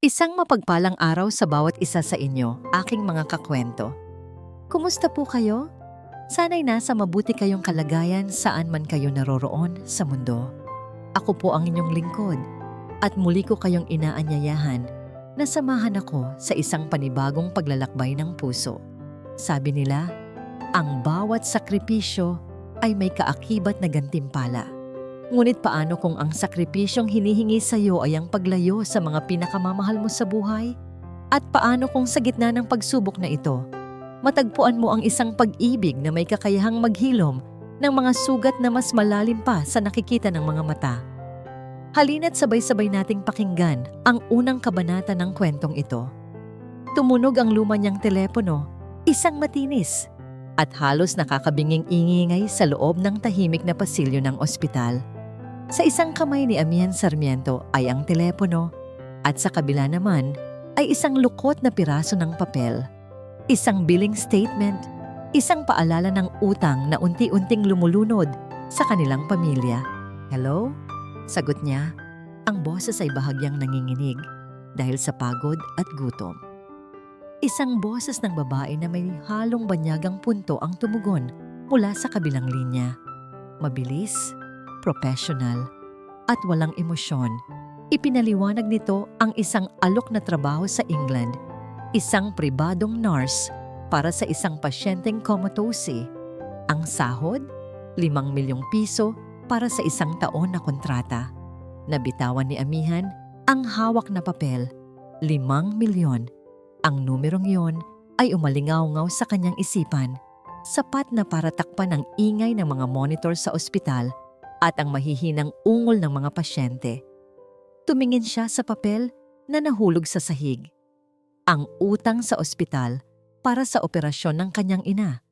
Isang mapagpalang araw sa bawat isa sa inyo, aking mga kakwento. Kumusta po kayo? Sana'y nasa mabuti kayong kalagayan saan man kayo naroroon sa mundo. Ako po ang inyong lingkod at muli ko kayong inaanyayahan na samahan ako sa isang panibagong paglalakbay ng puso. Sabi nila, ang bawat sakripisyo ay may kaakibat na gantimpala. Ngunit paano kung ang sakripisyong hinihingi sa iyo ay ang paglayo sa mga pinakamamahal mo sa buhay? At paano kung sa gitna ng pagsubok na ito, matagpuan mo ang isang pag-ibig na may kakayahang maghilom ng mga sugat na mas malalim pa sa nakikita ng mga mata? Halina't sabay-sabay nating pakinggan ang unang kabanata ng kwentong ito. Tumunog ang luma niyang telepono, isang matinis, at halos nakakabinging ingingay sa loob ng tahimik na pasilyo ng ospital. Sa isang kamay ni Amihan Sarmiento ay ang telepono at sa kabila naman ay isang lukot na piraso ng papel. Isang billing statement, isang paalala ng utang na unti-unting lumulunod sa kanilang pamilya. Hello? Sagot niya. Ang boses ay bahagyang nanginginig dahil sa pagod at gutom. Isang boses ng babae na may halong banyagang punto ang tumugon mula sa kabilang linya. Mabilis, professional, at walang emosyon. Ipinaliwanag nito ang isang alok na trabaho sa England, isang pribadong nurse para sa isang pasyenteng comatose. Ang sahod, 5 milyong piso para sa isang taon na kontrata. Nabitawan ni Amihan ang hawak na papel, 5 milyon. Ang numerong yon ay umalingaw-ngaw sa kanyang isipan, sapat na para takpan ang ingay ng mga monitor sa ospital at ang mahihinang ungol ng mga pasyente. Tumingin siya sa papel na nahulog sa sahig. Ang utang sa ospital para sa operasyon ng kanyang ina.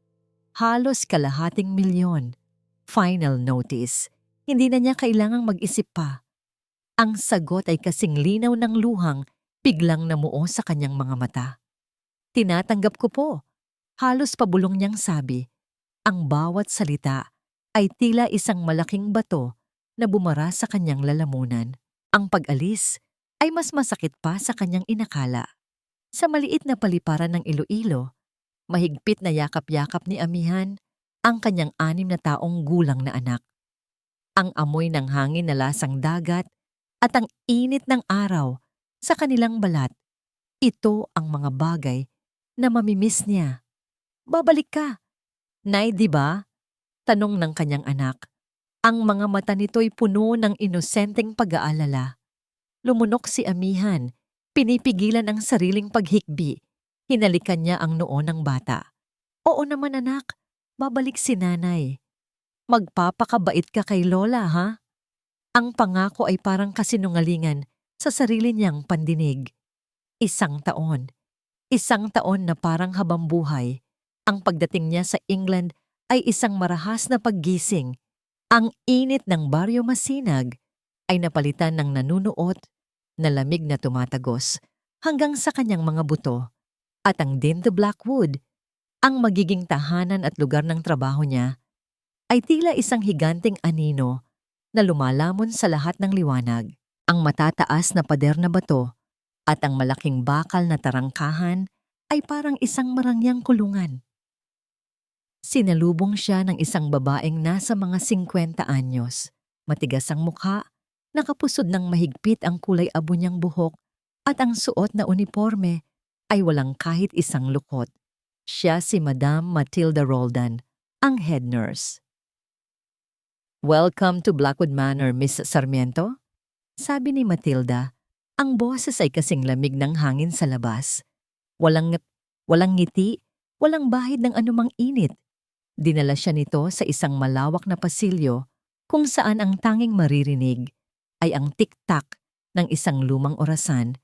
Halos 250,000. Final notice. Hindi na niya kailangang mag-isip pa. Ang sagot ay kasing linaw ng luhang biglang namuo sa kanyang mga mata. Tinatanggap ko po. Halos pabulong niyang sabi. Ang bawat salita ay tila isang malaking bato na bumara sa kanyang lalamunan. Ang pag-alis ay mas masakit pa sa kanyang inakala. Sa maliit na paliparan ng Iloilo, mahigpit na yakap-yakap ni Amihan ang kanyang 6 na taong gulang na anak. Ang amoy ng hangin na lasang dagat at ang init ng araw sa kanilang balat, ito ang mga bagay na mamimiss niya. Babalik ka. Nay, di ba? Tanong ng kanyang anak. Ang mga mata nito'y puno ng inosenteng pag-aalala. Lumunok si Amihan, pinipigilan ang sariling paghikbi. Hinalikan niya ang noo ng bata. Oo naman anak, babalik si nanay. Magpapakabait ka kay Lola, ha? Ang pangako ay parang kasinungalingan sa sarili niyang pandinig. 1 taon. 1 taon na parang habambuhay. Ang pagdating niya sa England ay isang marahas na paggising. Ang init ng Baryo Masinag ay napalitan ng nanunuot na lamig na tumatagos hanggang sa kanyang mga buto. At ang Dinte Blackwood, ang magiging tahanan at lugar ng trabaho niya, ay tila isang higanteng anino na lumalamon sa lahat ng liwanag. Ang matataas na pader na bato at ang malaking bakal na tarangkahan ay parang isang marangyang kulungan. Sinalubong siya ng isang babaeng nasa mga 50 anyos. Matigas ang mukha, nakapusod ng mahigpit ang kulay abo niyang buhok at ang suot na uniforme ay walang kahit isang lukot. Siya si Madam Matilda Roldan, ang head nurse. Welcome to Blackwood Manor, Miss Sarmiento. Sabi ni Matilda, ang boses ay kasing lamig ng hangin sa labas. Walang ngiti, walang bahid ng anumang init. Dinala siya nito sa isang malawak na pasilyo kung saan ang tanging maririnig ay ang tik-tak ng isang lumang orasan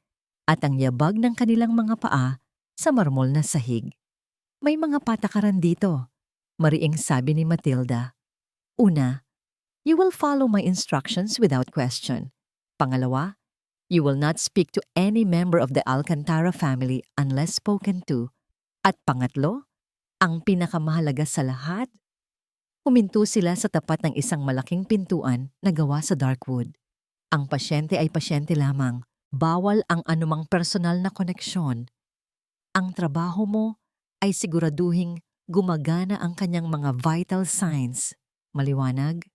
at ang yabag ng kanilang mga paa sa marmol na sahig. May mga patakaran dito, mariing sabi ni Matilda. Una, you will follow my instructions without question. Pangalawa, you will not speak to any member of the Alcantara family unless spoken to. At pangatlo, ang pinakamahalaga sa lahat, huminto sila sa tapat ng isang malaking pintuan na gawa sa dark wood. Ang pasyente ay pasyente lamang, Bawal ang anumang personal na koneksyon. Ang trabaho mo ay siguraduhing gumagana ang kanyang mga vital signs. Maliwanag?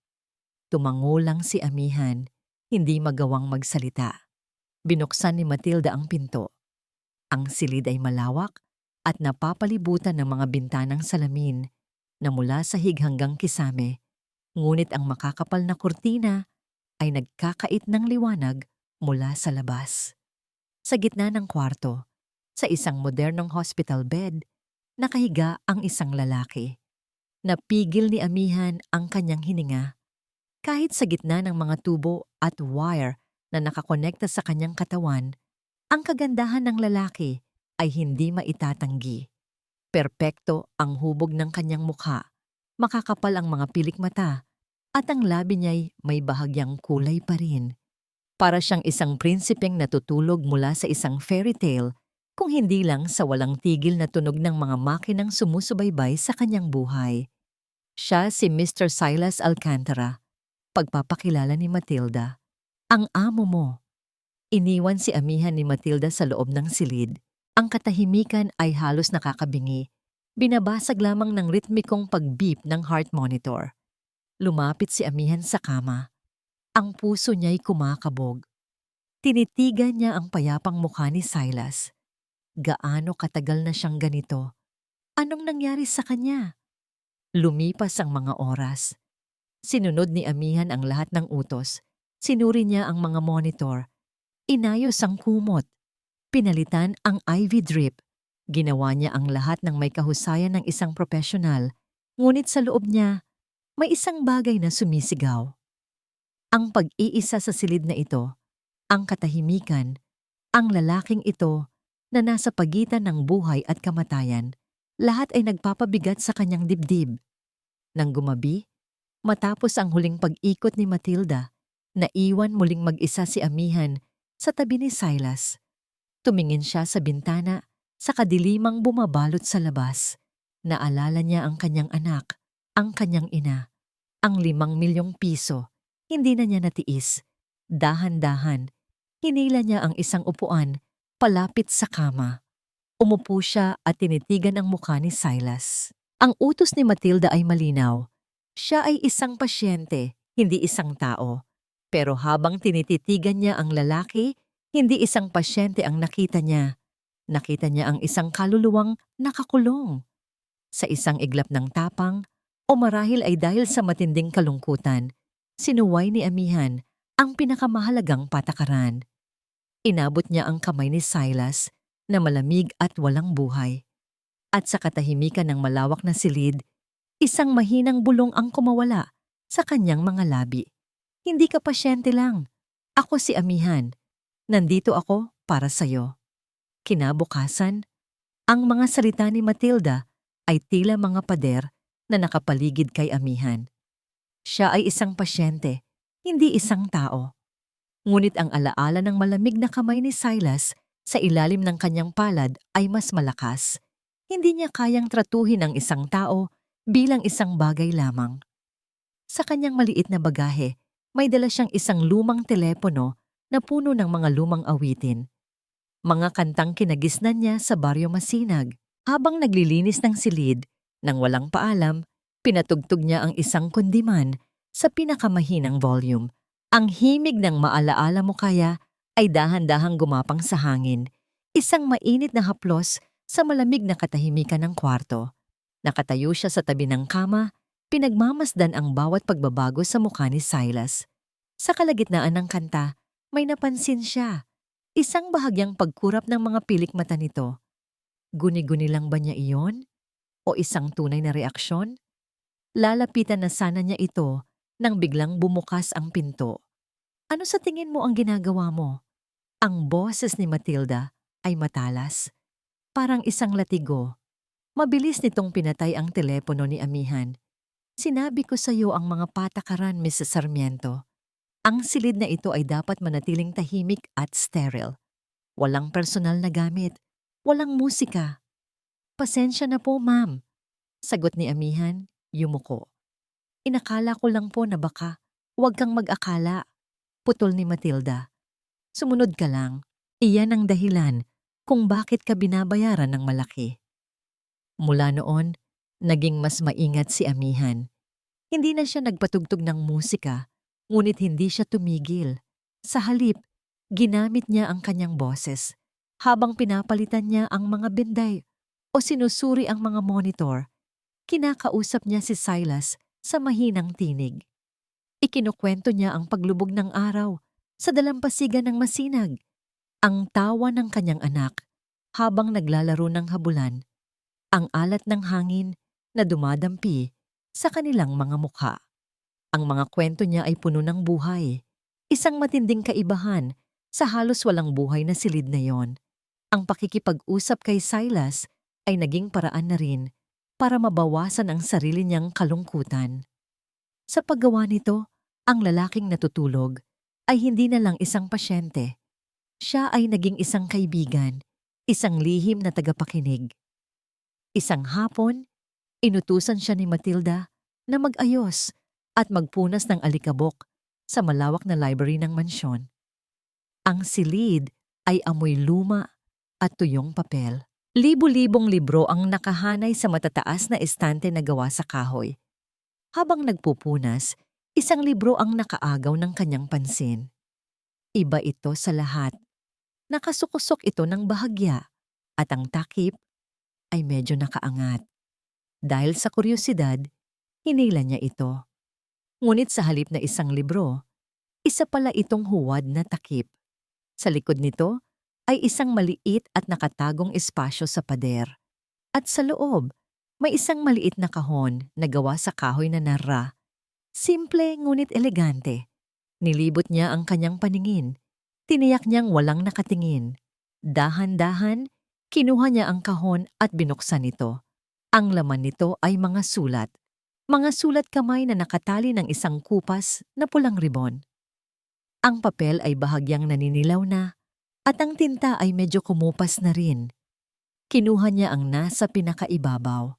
Tumango lang si Amihan, hindi magawang magsalita. Binuksan ni Matilda ang pinto. Ang silid ay malawak at napapalibutan ng mga bintanang salamin na mula sahig hanggang kisame, ngunit ang makakapal na kurtina ay nagkakait ng liwanag mula sa labas. Sa gitna ng kwarto, sa isang modernong hospital bed, nakahiga ang isang lalaki. Napigil ni Amihan ang kanyang hininga. Kahit sa gitna ng mga tubo at wire na nakakonekta sa kanyang katawan, ang kagandahan ng lalaki ay hindi maitatanggi. Perpekto ang hubog ng kanyang mukha, makakapal ang mga pilik mata, at ang labi niya'y may bahagyang kulay pa rin. Para siyang isang prinsipeng natutulog mula sa isang fairy tale, kung hindi lang sa walang tigil na tunog ng mga makinang sumusubaybay sa kanyang buhay. Siya si Mr. Silas Alcantara, pagpapakilala ni Matilda. Ang amo mo. Iniwan si Amihan ni Matilda sa loob ng silid. Ang katahimikan ay halos nakakabingi. Binabasag lamang ng ritmikong pag-beep ng heart monitor. Lumapit si Amihan sa kama. Ang puso niya'y kumakabog. Tinitigan niya ang payapang mukha ni Silas. Gaano katagal na siyang ganito? Anong nangyari sa kanya? Lumipas ang mga oras. Sinunod ni Amihan ang lahat ng utos. Sinuri niya ang mga monitor. Inayos ang kumot. Pinalitan ang IV drip. Ginawa niya ang lahat ng may kahusayan ng isang profesional. Ngunit sa loob niya, may isang bagay na sumisigaw. Ang pag-iisa sa silid na ito, ang katahimikan, ang lalaking ito na nasa pagitan ng buhay at kamatayan, lahat ay nagpapabigat sa kanyang dibdib. Nang gumabi, matapos ang huling pag-ikot ni Matilda, naiwan muling mag-isa si Amihan sa tabi ni Silas. Tumingin siya sa bintana sa kadilimang bumabalot sa labas. Naalala niya ang kanyang anak, ang kanyang ina, ang 5 milyong piso. Hindi na niya natiis. Dahan-dahan, hinila niya ang isang upuan palapit sa kama. Umupo siya at tinitigan ang mukha ni Silas. Ang utos ni Matilda ay malinaw. Siya ay isang pasyente, hindi isang tao. Pero habang tinititigan niya ang lalaki, hindi isang pasyente ang nakita niya. Nakita niya ang isang kaluluwang nakakulong. Sa isang iglap ng tapang, o marahil ay dahil sa matinding kalungkutan, sinuway ni Amihan ang pinakamahalagang patakaran. Inabot niya ang kamay ni Silas na malamig at walang buhay. At sa katahimikan ng malawak na silid, isang mahinang bulong ang kumawala sa kanyang mga labi. Hindi ka pasyente lang. Ako si Amihan. Nandito ako para sa'yo. Kinabukasan, ang mga salita ni Matilda ay tila mga pader na nakapaligid kay Amihan. Siya ay isang pasyente, hindi isang tao. Ngunit ang alaala ng malamig na kamay ni Silas sa ilalim ng kanyang palad ay mas malakas. Hindi niya kayang tratuhin ang isang tao bilang isang bagay lamang. Sa kanyang maliit na bagahe, may dala siyang isang lumang telepono na puno ng mga lumang awitin. Mga kantang kinagisnan niya sa Baryo Masinag. Habang naglilinis ng silid, nang walang paalam, pinatugtog niya ang isang kundiman sa pinakamahinang volume. Ang himig ng maalaala mo kaya ay dahan-dahang gumapang sa hangin. Isang mainit na haplos sa malamig na katahimikan ng kwarto. Nakatayo siya sa tabi ng kama, pinagmamasdan ang bawat pagbabago sa mukha ni Silas. Sa kalagitnaan ng kanta, may napansin siya. Isang bahagyang pagkurap ng mga pilik mata nito. Guni-guni lang ba niya iyon? O isang tunay na reaksyon? Lalapitan na sana niya ito nang biglang bumukas ang pinto. Ano sa tingin mo ang ginagawa mo? Ang boses ni Matilda ay matalas. Parang isang latigo. Mabilis nitong pinatay ang telepono ni Amihan. Sinabi ko sa iyo ang mga patakaran, Mrs. Sarmiento. Ang silid na ito ay dapat manatiling tahimik at sterile. Walang personal na gamit. Walang musika. Pasensya na po, ma'am. Sagot ni Amihan, yumuko. Inakala ko lang po na baka. Huwag kang mag-akala. Putol ni Matilda. Sumunod ka lang. Iyan ang dahilan kung bakit ka binabayaran ng malaki. Mula noon, naging mas maingat si amihan. Hindi na siya nagpatugtog ng musika, ngunit hindi siya tumigil. Sa halip, ginamit niya ang kanyang boses habang pinapalitan niya ang mga benday o sinusuri ang mga monitor. Kinakausap niya si Silas sa mahinang tinig. Ikinukwento niya ang paglubog ng araw sa dalampasigan ng masinag, ang tawa ng kanyang anak habang naglalaro ng habulan, ang alat ng hangin na dumadampi sa kanilang mga mukha. Ang mga kwento niya ay puno ng buhay, isang matinding kaibahan sa halos walang buhay na silid na yon. Ang pakikipag-usap kay Silas ay naging paraan na rin para mabawasan ang sarili niyang kalungkutan. Sa paggawa nito, ang lalaking natutulog ay hindi na lang isang pasyente. Siya ay naging isang kaibigan, isang lihim na tagapakinig. Isang hapon, inutusan siya ni Matilda na mag-ayos at magpunas ng alikabok sa malawak na library ng mansyon. Ang silid ay amoy luma at tuyong papel. Libo-libong libro ang nakahanay sa matataas na estante na gawa sa kahoy. Habang nagpupunas, isang libro ang nakaagaw ng kanyang pansin. Iba ito sa lahat. Nakasukusok ito ng bahagya at ang takip ay medyo nakaangat. Dahil sa kuryosidad, hinila niya ito. Ngunit sa halip na isang libro, isa pala itong huwad na takip. Sa likod nito ay isang maliit at nakatagong espasyo sa pader. At sa loob, may isang maliit na kahon na gawa sa kahoy na narra. Simple ngunit elegante. Nilibot niya ang kanyang paningin. Tiniyak niyang walang nakatingin. Dahan-dahan, kinuha niya ang kahon at binuksan ito. Ang laman nito ay mga sulat. Mga sulat kamay na nakatali ng isang kupas na pulang ribon. Ang papel ay bahagyang naninilaw na at ang tinta ay medyo kumupas na rin. Kinuha niya ang nasa pinakaibabaw.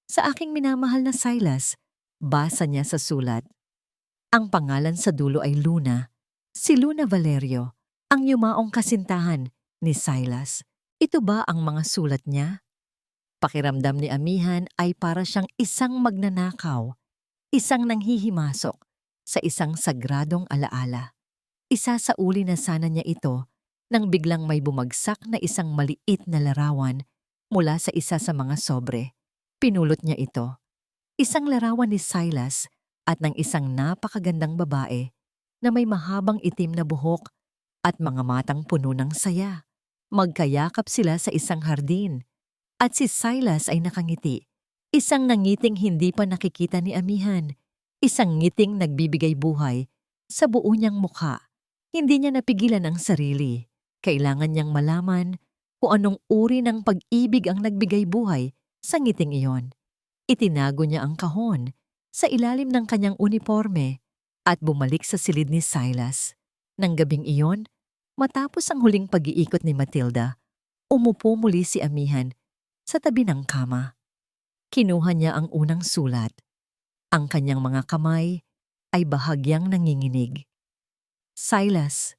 Sa aking minamahal na Silas, basa niya sa sulat. Ang pangalan sa dulo ay Luna. Si Luna Valerio, ang yumaong kasintahan ni Silas. Ito ba ang mga sulat niya? Pakiramdam ni amihan ay para siyang isang magnanakaw, isang nanghihimasok sa isang sagradong alaala. Isa sa uli na sana niya ito nang biglang may bumagsak na isang maliit na larawan mula sa isa sa mga sobre. Pinulot niya ito. Isang larawan ni Silas at ng isang napakagandang babae na may mahabang itim na buhok at mga matang puno ng saya. Magkayakap sila sa isang hardin at si Silas ay nakangiti. Isang nangiting hindi pa nakikita ni amihan. Isang ngiting nagbibigay buhay sa buo niyang mukha. Hindi niya napigilan ang sarili. Kailangan niyang malaman kung anong uri ng pag-ibig ang nagbigay buhay sa ngiting iyon. Itinago niya ang kahon sa ilalim ng kanyang uniforme at bumalik sa silid ni Silas. Nang gabing iyon, matapos ang huling pag-iikot ni Matilda, umupo muli si amihan sa tabi ng kama. Kinuha niya ang unang sulat. Ang kanyang mga kamay ay bahagyang nanginginig. Silas,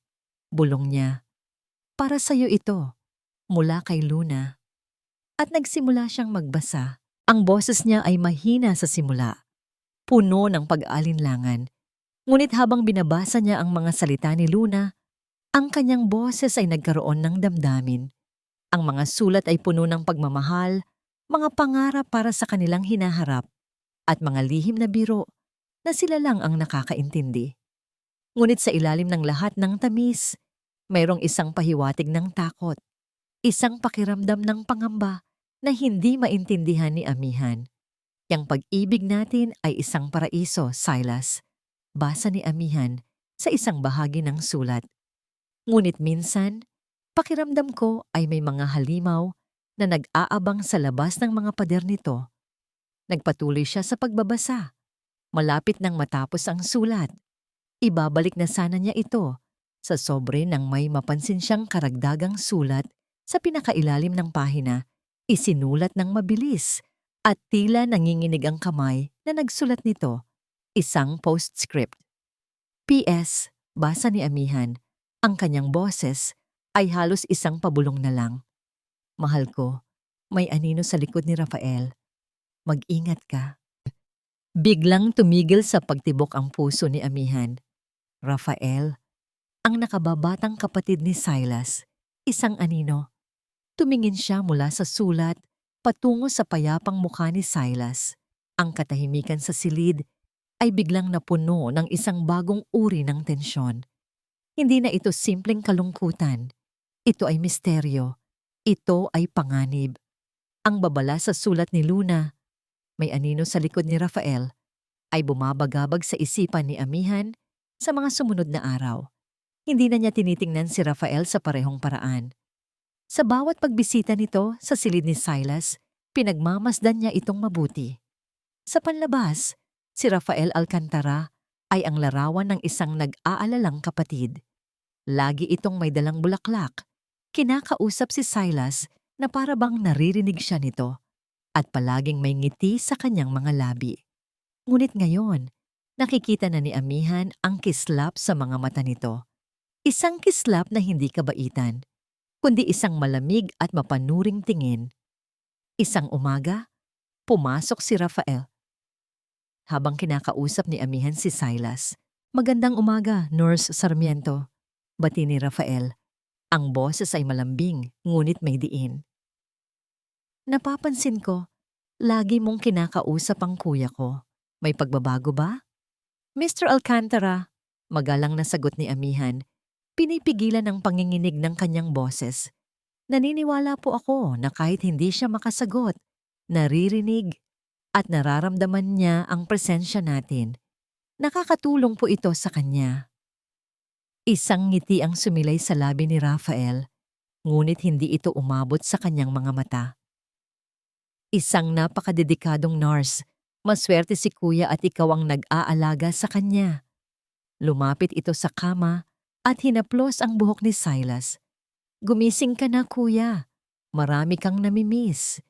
bulong niya, para sa'yo ito, mula kay Luna. At nagsimula siyang magbasa. Ang boses niya ay mahina sa simula, puno ng pag-aalinlangan. Ngunit habang binabasa niya ang mga salita ni Luna, ang kanyang boses ay nagkaroon ng damdamin. Ang mga sulat ay puno ng pagmamahal, mga pangarap para sa kanilang hinaharap, at mga lihim na biro na sila lang ang nakakaintindi. Ngunit sa ilalim ng lahat ng tamis, mayroong isang pahiwatig ng takot, isang pakiramdam ng pangamba na hindi maintindihan ni amihan. Yang pag-ibig natin ay isang paraiso, Silas. Basa ni amihan sa isang bahagi ng sulat. Ngunit minsan, pakiramdam ko ay may mga halimaw na nag-aabang sa labas ng mga pader nito. Nagpatuloy siya sa pagbabasa. Malapit nang matapos ang sulat. Ibabalik na sana niya ito sa sobre nang may mapansin siyang karagdagang sulat sa pinakailalim ng pahina. Isinulat ng mabilis at tila nanginginig ang kamay na nagsulat nito. Isang postscript. P.S. Basa ni amihan. Ang kanyang boses ay halos isang pabulong na lang. Mahal ko, may anino sa likod ni Rafael. Mag-ingat ka. Biglang tumigil sa pagtibok ang puso ni Amihan. Rafael, ang nakababatang kapatid ni Silas, isang anino. Tumingin siya mula sa sulat patungo sa payapang mukha ni Silas. Ang katahimikan sa silid ay biglang napuno ng isang bagong uri ng tensyon. Hindi na ito simpleng kalungkutan. Ito ay misteryo. Ito ay panganib. Ang babala sa sulat ni Luna, may anino sa likod ni Rafael, ay bumabagabag sa isipan ni Amihan sa mga sumunod na araw. Hindi na niya tinitingnan si Rafael sa parehong paraan. Sa bawat pagbisita nito sa silid ni Silas, pinagmamasdan niya itong mabuti. Sa panlabas, si Rafael Alcantara ay ang larawan ng isang nag-aalalang kapatid. Lagi itong may dalang bulaklak. Kinakausap si Silas na para bang naririnig siya nito at palaging may ngiti sa kanyang mga labi. Ngunit ngayon, nakikita na ni Amihan ang kislap sa mga mata nito. Isang kislap na hindi kabaitan, kundi isang malamig at mapanuring tingin. Isang umaga, pumasok si Rafael. Habang kinakausap ni Amihan si Silas, "Magandang umaga, Nurse Sarmiento," bati ni Rafael. Ang boses ay malambing, ngunit may diin. "Napapansin ko, lagi mong kinakausap ang kuya ko. May pagbabago ba?" "Mr. Alcantara," magalang na sagot ni Amihan, pinipigilan ang panginginig ng kanyang boses. "Naniniwala po ako na kahit hindi siya makasagot, naririnig at nararamdaman niya ang presensya natin. Nakakatulong po ito sa kanya." Isang ngiti ang sumilay sa labi ni Rafael, ngunit hindi ito umabot sa kanyang mga mata. "Isang napakadedikadong nurse. Maswerte si kuya at ikaw ang nag-aalaga sa kanya." Lumapit ito sa kama at hinaplos ang buhok ni Silas. "Gumising ka na, kuya. Marami kang namimiss."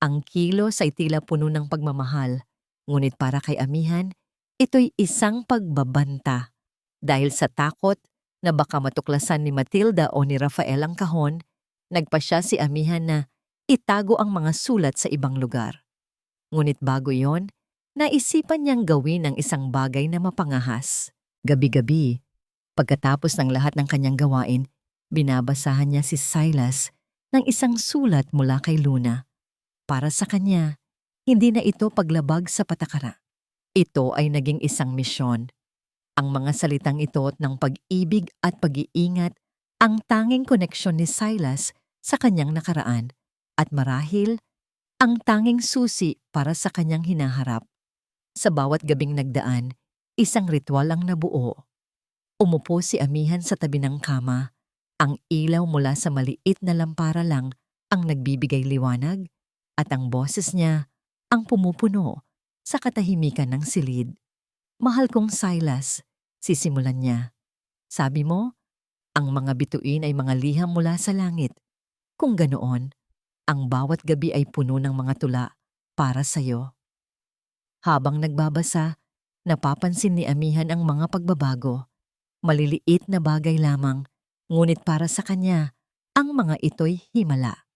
Ang kilos ay tila puno ng pagmamahal, ngunit para kay Amihan, ito'y isang pagbabanta. Dahil sa takot na baka matuklasan ni Matilda o ni Rafael ang kahon, nagpasya si Amihan na itago ang mga sulat sa ibang lugar. Ngunit bago yon, naisipan niyang gawin ang isang bagay na mapangahas. Gabi-gabi, pagkatapos ng lahat ng kanyang gawain, binabasahan niya si Silas ng isang sulat mula kay Luna. Para sa kanya, hindi na ito paglabag sa patakara. Ito ay naging isang misyon. Ang mga salitang ito ng pag-ibig at pag-iingat ang tanging koneksyon ni Silas sa kanyang nakaraan at marahil ang tanging susi para sa kanyang hinaharap. Sa bawat gabing nagdaan, isang ritual ang nabuo. Umupo si Amihan sa tabi ng kama. Ang ilaw mula sa maliit na lampara lang ang nagbibigay liwanag at ang boses niya ang pumupuno sa katahimikan ng silid. "Mahal kong Silas," sisimulan niya. "Sabi mo, ang mga bituin ay mga liham mula sa langit. Kung ganoon, ang bawat gabi ay puno ng mga tula para sa'yo." Habang nagbabasa, napapansin ni Amihan ang mga pagbabago. Maliliit na bagay lamang, ngunit para sa kanya, ang mga ito'y himala.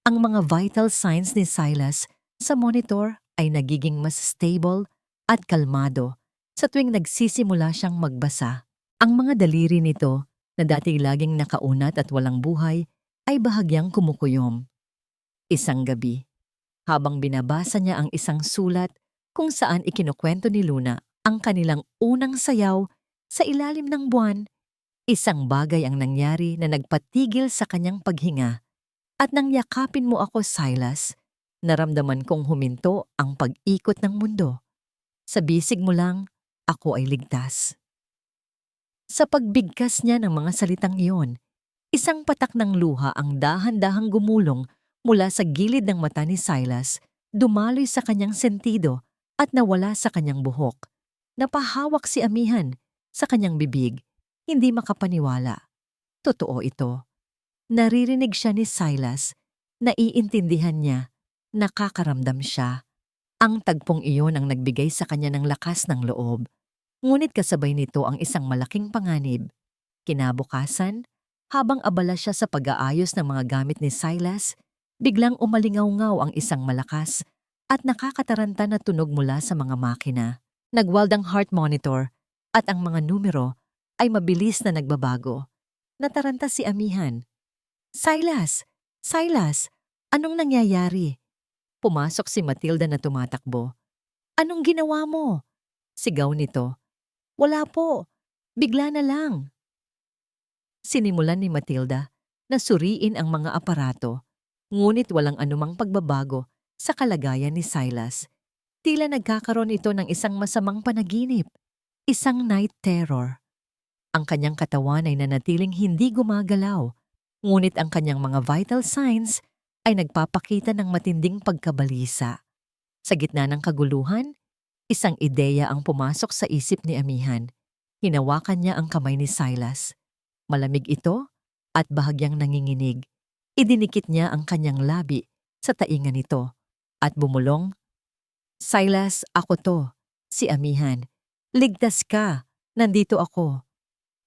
Ang mga vital signs ni Silas sa monitor ay nagiging mas stable at kalmado sa tuwing nagsisimula siyang magbasa. Ang mga daliri nito na dati laging nakaunat at walang buhay ay bahagyang kumukuyom. Isang gabi, habang binabasa niya ang isang sulat kung saan ikinukwento ni Luna ang kanilang unang sayaw sa ilalim ng buwan, isang bagay ang nangyari na nagpatigil sa kanyang paghinga. "At nang yakapin mo ako, Silas, naramdaman kong huminto ang pag-ikot ng mundo. Sa bisig mo lang, ako ay ligtas." Sa pagbigkas niya ng mga salitang iyon, isang patak ng luha ang dahan-dahang gumulong mula sa gilid ng mata ni Silas, dumaloy sa kanyang sentido at nawala sa kanyang buhok. Napahawak si Amihan sa kanyang bibig, hindi makapaniwala. Totoo ito. Naririnig siya ni Silas, naiintindihan niya, nakakaramdam siya. Ang tagpong iyon ang nagbigay sa kanya ng lakas ng loob. Ngunit kasabay nito ang isang malaking panganib. Kinabukasan, Habang abala siya sa pag-aayos ng mga gamit ni Silas, biglang umalingaw-ngaw ang isang malakas at nakakataranta na tunog mula sa mga makina. Nagwald ang heart monitor at ang mga numero ay mabilis na nagbabago. Nataranta si Amihan. Silas! Silas! Anong nangyayari? Pumasok si Matilda na tumatakbo. Anong ginawa mo? Sigaw nito. Wala po. Bigla na lang. Sinimulan ni Matilda na suriin ang mga aparato, ngunit walang anumang pagbabago sa kalagayan ni Silas. Tila nagkakaroon ito ng isang masamang panaginip, isang night terror. Ang kanyang katawan ay nanatiling hindi gumagalaw, ngunit ang kanyang mga vital signs ay nagpapakita ng matinding pagkabalisa. Sa gitna ng kaguluhan, isang ideya ang pumasok sa isip ni Amihan. Hinawakan niya ang kamay ni Silas. Malamig ito at bahagyang nanginginig. Idinikit niya ang kanyang labi sa tainga nito at bumulong. Silas, ako to, si Amihan. Ligtas ka, nandito ako.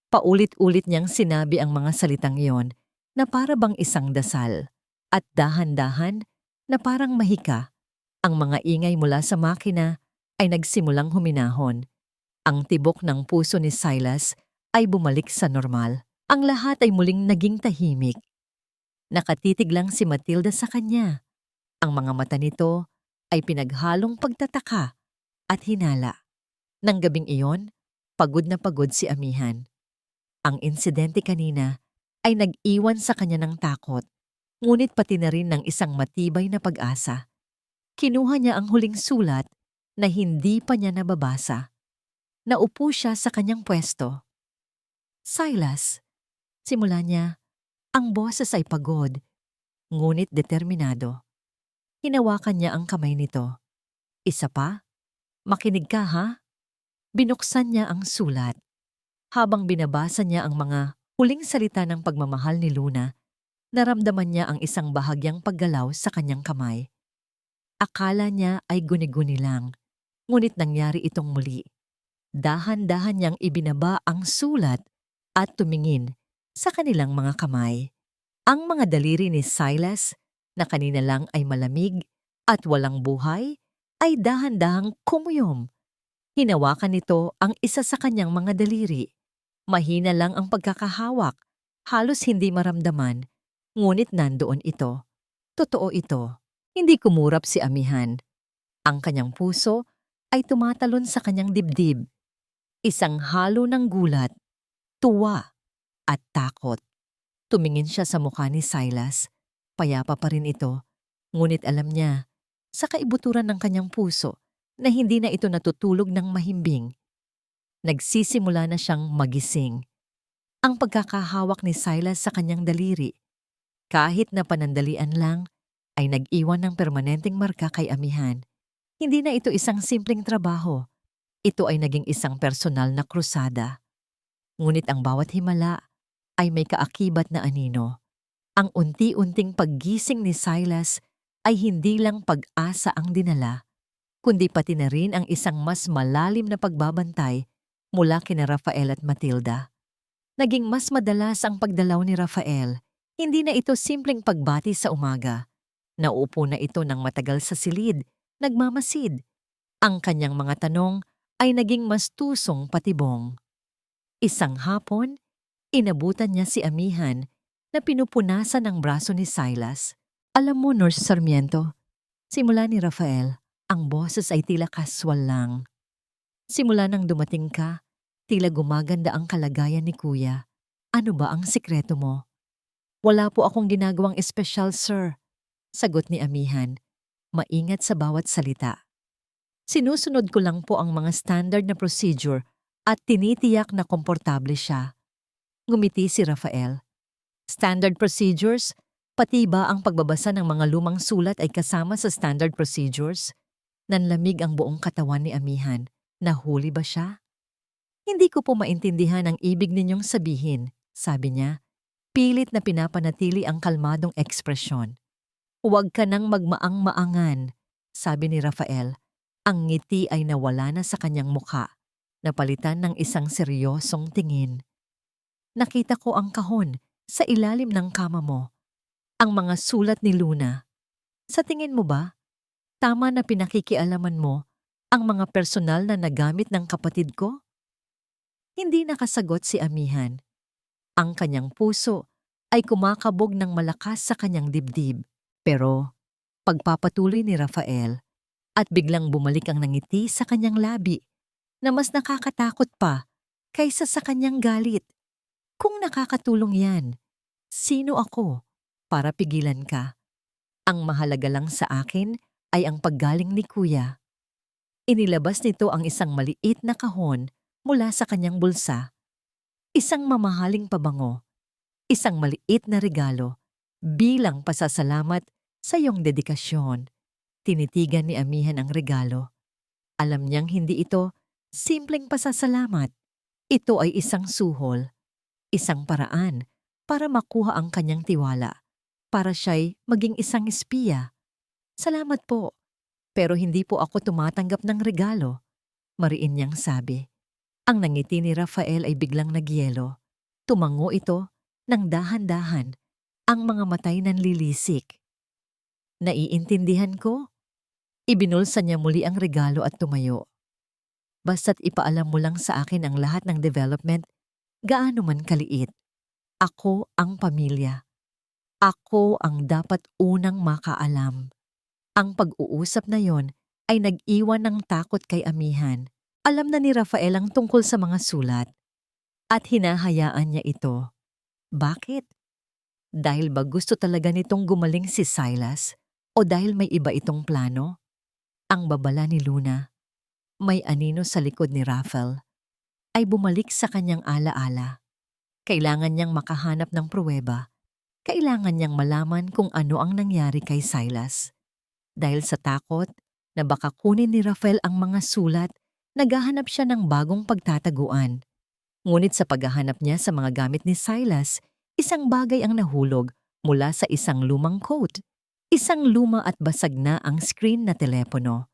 Paulit-ulit niyang sinabi ang mga salitang iyon na para bang isang dasal at dahan-dahan na parang mahika. Ang mga ingay mula sa makina ay nagsimulang huminahon. Ang tibok ng puso ni Silas ay bumalik sa normal. Ang lahat ay muling naging tahimik. Nakatitig lang si Matilda sa kanya. Ang mga mata nito ay pinaghalong pagtataka at hinala. Nang gabing iyon, pagod na pagod si Amihan. Ang insidente kanina ay nag-iwan sa kanya ng takot, ngunit pati na rin ng isang matibay na pag-asa. Kinuha niya ang huling sulat na hindi pa niya nababasa. Naupo siya sa kanyang pwesto. Silas, simula niya, ang boses ay pagod, ngunit determinado. Hinawakan niya ang kamay nito. Isa pa? Makinig ka ha? Binuksan niya ang sulat. Habang binabasa niya ang mga huling salita ng pagmamahal ni Luna, naramdaman niya ang isang bahagyang paggalaw sa kanyang kamay. Akala niya ay guni-guni lang, ngunit nangyari itong muli. Dahan-dahan niyang ibinaba ang sulat at tumingin sa kanilang mga kamay. Ang mga daliri ni Silas, na kanina lang ay malamig at walang buhay, ay dahan-dahang kumuyom. Hinawakan nito ang isa sa kanyang mga daliri. Mahina lang ang pagkakahawak, halos hindi maramdaman, ngunit nandoon ito. Totoo ito. Hindi kumurap si Amihan. Ang kanyang puso ay tumatalon sa kanyang dibdib. Isang halo ng gulat, tuwa, at takot. Tumingin siya sa mukha ni Silas. Payapa pa rin ito, ngunit alam niya, sa kaibuturan ng kanyang puso, na hindi na ito natutulog ng mahimbing. Nagsisimula na siyang magising. Ang pagkakahawak ni Silas sa kanyang daliri, kahit na panandalian lang, ay nag-iwan ng permanenteng marka kay Amihan. Hindi na ito isang simpleng trabaho. Ito ay naging isang personal na krusada. Ngunit ang bawat himala ay may kaakibat na anino. Ang unti-unting paggising ni Silas ay hindi lang pag-asa ang dinala, kundi pati na rin ang isang mas malalim na pagbabantay mula kina Rafael at Matilda. Naging mas madalas ang pagdalaw ni Rafael. Hindi na ito simpleng pagbati sa umaga. Nauupo na ito ng matagal sa silid, nagmamasid. Ang kanyang mga tanong ay naging mas tusong patibong. Isang hapon, inabutan niya si Amihan na pinupunasan ang braso ni Silas. Alam mo, Nurse Sarmiento, simula ni Rafael, ang boses ay tila kaswal lang. Simula nang dumating ka, tila gumaganda ang kalagayan ni Kuya. Ano ba ang sikreto mo? Wala po akong ginagawang espesyal, sir. Sagot ni Amihan, maingat sa bawat salita. Sinusunod ko lang po ang mga standard na procedure at tinitiyak na komportable siya. Ngumiti si Rafael. Standard procedures? Pati ba ang pagbabasa ng mga lumang sulat ay kasama sa standard procedures? Nanlamig ang buong katawan ni Amihan. Nahuli ba siya? Hindi ko po maintindihan ang ibig ninyong sabihin, sabi niya. Pilit na pinapanatili ang kalmadong ekspresyon. Huwag ka nang magmaang-maangan, sabi ni Rafael. Ang ngiti ay nawala na sa kanyang mukha, napalitan ng isang seryosong tingin. Nakita ko ang kahon sa ilalim ng kama mo, ang mga sulat ni Luna. Sa tingin mo ba, tama na pinakikialaman mo ang mga personal na nagamit ng kapatid ko? Hindi nakasagot si Amihan. Ang kanyang puso ay kumakabog ng malakas sa kanyang dibdib. Pero pagpapatuloy ni Rafael at biglang bumalik ang nangiti sa kanyang labi na mas nakakatakot pa kaysa sa kanyang galit. Kung nakakatulong yan, sino ako para pigilan ka? Ang mahalaga lang sa akin ay ang paggaling ni Kuya. Inilabas nito ang isang maliit na kahon mula sa kanyang bulsa. Isang mamahaling pabango, isang maliit na regalo bilang pasasalamat sa iyong dedikasyon. Tinitigan ni Amihan ang regalo. Alam niyang hindi ito simpleng pasasalamat. Ito ay isang suhol, isang paraan para makuha ang kanyang tiwala, para siya'y maging isang espiya. Salamat po, pero hindi po ako tumatanggap ng regalo, mariin niyang sabi. Ang nangiti ni Rafael ay biglang nagyelo. Tumango ito ng dahan-dahan, ang mga matay nanlilisik. Naiintindihan ko. Ibinulsa niya muli ang regalo at tumayo. Basta't ipaalam mo lang sa akin ang lahat ng development, gaano man kaliit. Ako ang pamilya. Ako ang dapat unang makaalam. Ang pag-uusap na yon ay nag-iwan ng takot kay Amihan. Alam na ni Rafael ang tungkol sa mga sulat at hinahayaan niya ito. Bakit? Dahil ba gusto talaga nitong gumaling si Silas o dahil may iba itong plano? Ang babala ni Luna, may anino sa likod ni Rafael, ay bumalik sa kanyang alaala. Kailangan niyang makahanap ng pruweba. Kailangan niyang malaman kung ano ang nangyari kay Silas. Dahil sa takot na baka kunin ni Rafael ang mga sulat, naghahanap siya ng bagong pagtataguan. Ngunit sa paghahanap niya sa mga gamit ni Silas, isang bagay ang nahulog mula sa isang lumang coat. Isang luma at basag na ang screen na telepono.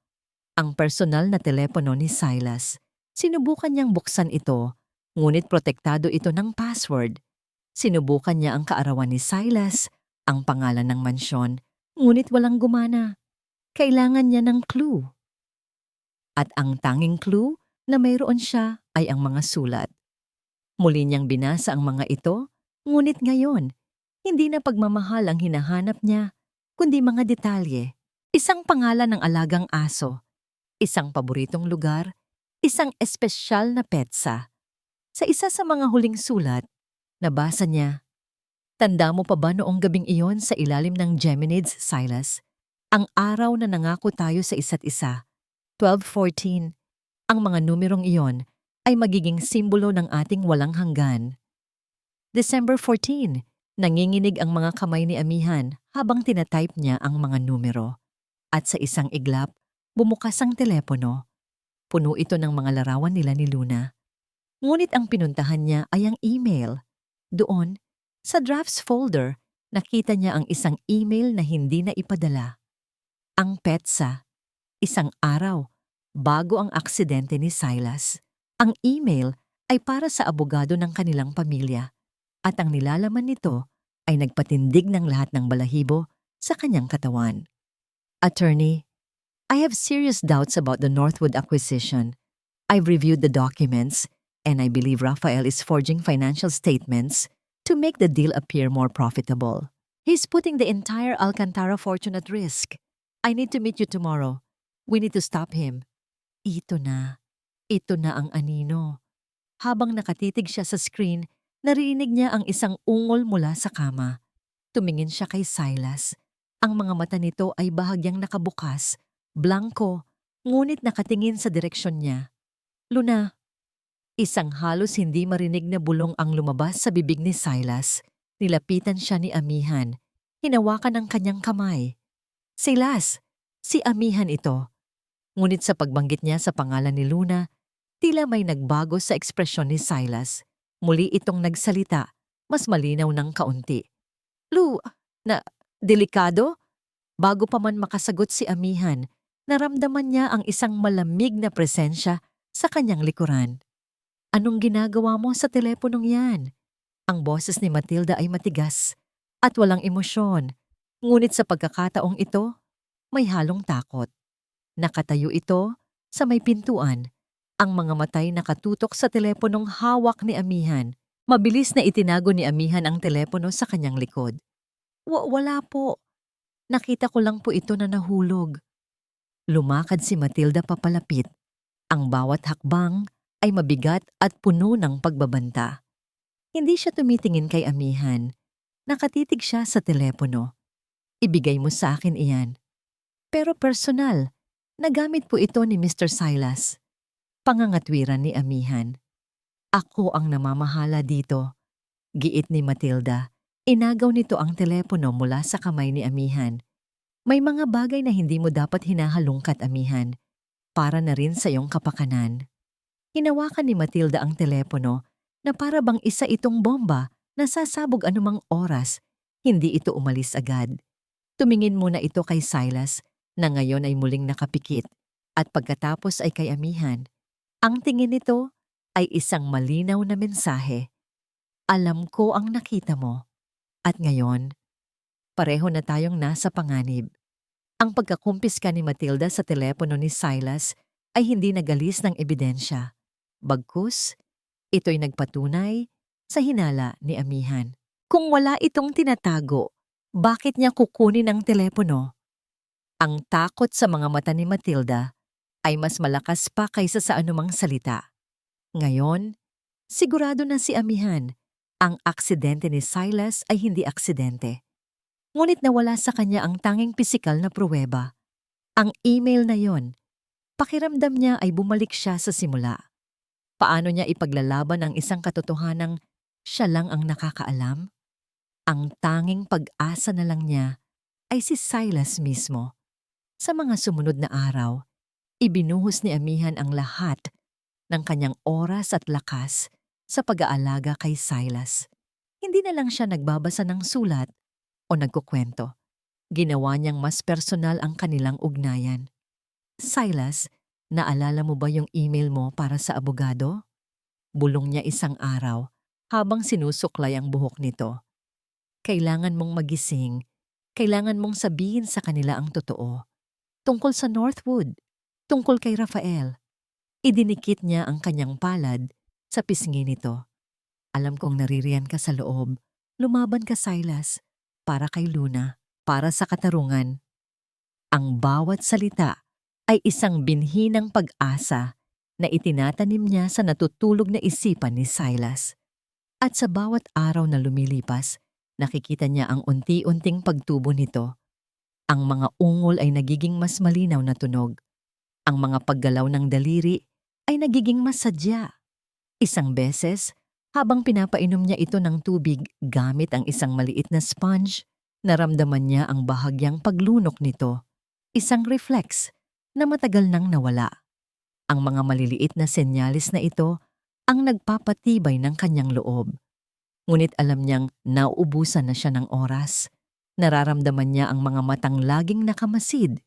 Ang personal na telepono ni Silas. Sinubukan niyang buksan ito, ngunit protektado ito ng password. Sinubukan niya ang kaarawan ni Silas, ang pangalan ng mansyon, ngunit walang gumana. Kailangan niya ng clue. At ang tanging clue na mayroon siya ay ang mga sulat. Muli niyang binasa ang mga ito, ngunit ngayon, hindi na pagmamahal ang hinahanap niya, kundi mga detalye. Isang pangalan ng alagang aso, isang paboritong lugar, isang espesyal na petsa. Sa isa sa mga huling sulat, nabasa niya, "Tanda mo pa ba noong gabing iyon sa ilalim ng Geminids, Silas? Ang araw na nangako tayo sa isa't isa, 12:14, ang mga numerong iyon ay magiging simbolo ng ating walang hanggan." December 14, nanginginig ang mga kamay ni Amihan habang tinatype niya ang mga numero. At sa isang iglap, bumukas ang telepono. Puno ito ng mga larawan nila ni Luna. Ngunit ang pinuntahan niya ay ang email. Doon, sa drafts folder, nakita niya ang isang email na hindi na ipadala. Ang petsa, isang araw, bago ang aksidente ni Silas. Ang email ay para sa abogado ng kanilang pamilya at ang nilalaman nito ay nagpatindig ng lahat ng balahibo sa kanyang katawan. Attorney, I have serious doubts about the Northwood acquisition. I've reviewed the documents and I believe Rafael is forging financial statements to make the deal appear more profitable. He's putting the entire Alcantara fortune at risk. I need to meet you tomorrow. We need to stop him. Ito na ang anino. Habang nakatitig siya sa screen, narinig niya ang isang ungol mula sa kama. Tumingin siya kay Silas. Ang mga mata nito ay bahagyang nakabukas, blanko, ngunit nakatingin sa direksyon niya. Luna. Isang halos hindi marinig na bulong ang lumabas sa bibig ni Silas. Nilapitan siya ni Amihan. Hinawakan ang kanyang kamay. Silas, si Amihan ito. Ngunit sa pagbanggit niya sa pangalan ni Luna, tila may nagbago sa ekspresyon ni Silas. Muli itong nagsalita, mas malinaw ng kaunti. Delikado? Bago pa man makasagot si Amihan, naramdaman niya ang isang malamig na presensya sa kanyang likuran. Anong ginagawa mo sa teleponong yan? Ang boses ni Matilda ay matigas at walang emosyon. Ngunit sa pagkakataong ito, may halong takot. Nakatayo ito sa may pintuan. Ang mga matay nakatutok sa teleponong hawak ni Amihan. Mabilis na itinago ni Amihan ang telepono sa kanyang likod. Wala po. Nakita ko lang po ito na nahulog. Lumakad si Matilda papalapit. Ang bawat hakbang ay mabigat at puno ng pagbabanta. Hindi siya tumitingin kay Amihan. Nakatitig siya sa telepono. Ibigay mo sa akin iyan. Pero personal, nagamit po ito ni Mr. Silas. Pangangatwiran ni Amihan. Ako ang namamahala dito. Giit ni Matilda. Inagaw nito ang telepono mula sa kamay ni Amihan. May mga bagay na hindi mo dapat hinahalungkat, Amihan. Para na rin sa iyong kapakanan. Hinawakan ni Matilda ang telepono na para bang isa itong bomba na sasabog anumang oras. Hindi ito umalis agad. Tumingin muna ito kay Silas na ngayon ay muling nakapikit at pagkatapos ay kay Amihan. Ang tingin nito ay isang malinaw na mensahe. Alam ko ang nakita mo. At ngayon, pareho na tayong nasa panganib. Ang pagkakumpiska ni Matilda sa telepono ni Silas ay hindi nagalis ng ebidensya. Bagkus, ito'y nagpatunay sa hinala ni Amihan. Kung wala itong tinatago, bakit niya kukunin ang telepono? Ang takot sa mga mata ni Matilda ay mas malakas pa kaysa sa anumang salita. Ngayon, sigurado na si Amihan. Ang aksidente ni Silas ay hindi aksidente. Ngunit nawala sa kanya ang tanging pisikal na pruweba. Ang email na yon. Pakiramdam niya ay bumalik siya sa simula. Paano niya ipaglalaban ang isang katotohanang siya lang ang nakakaalam? Ang tanging pag-asa na lang niya ay si Silas mismo. Sa mga sumunod na araw, ibinuhos ni Amihan ang lahat ng kanyang oras at lakas sa pag-aalaga kay Silas. Hindi na lang siya nagbabasa ng sulat o nagkukwento. Ginawa niyang mas personal ang kanilang ugnayan. Silas, naalala mo ba yung email mo para sa abogado? Bulong niya isang araw habang sinusuklay ang buhok nito. Kailangan mong magising, kailangan mong sabihin sa kanila ang totoo. Tungkol sa Northwood, tungkol kay Rafael. Idinikit niya ang kanyang palad sa pisngi nito. Alam kong naririyan ka sa loob. Lumaban ka, Silas. Para kay Luna. Para sa katarungan. Ang bawat salita ay isang binhi ng pag-asa na itinatanim niya sa natutulog na isipan ni Silas. At sa bawat araw na lumilipas, nakikita niya ang unti-unting pagtubo nito. Ang mga ungol ay nagiging mas malinaw na tunog. Ang mga paggalaw ng daliri ay nagiging mas sadya. Isang beses, habang pinapainom niya ito ng tubig gamit ang isang maliit na sponge, naramdaman niya ang bahagyang paglunok nito. Isang reflex na matagal nang nawala. Ang mga maliliit na senyalis na ito ang nagpapatibay ng kanyang loob. Ngunit alam niyang nauubusan na siya ng oras. Nararamdaman niya ang mga matang laging nakamasid.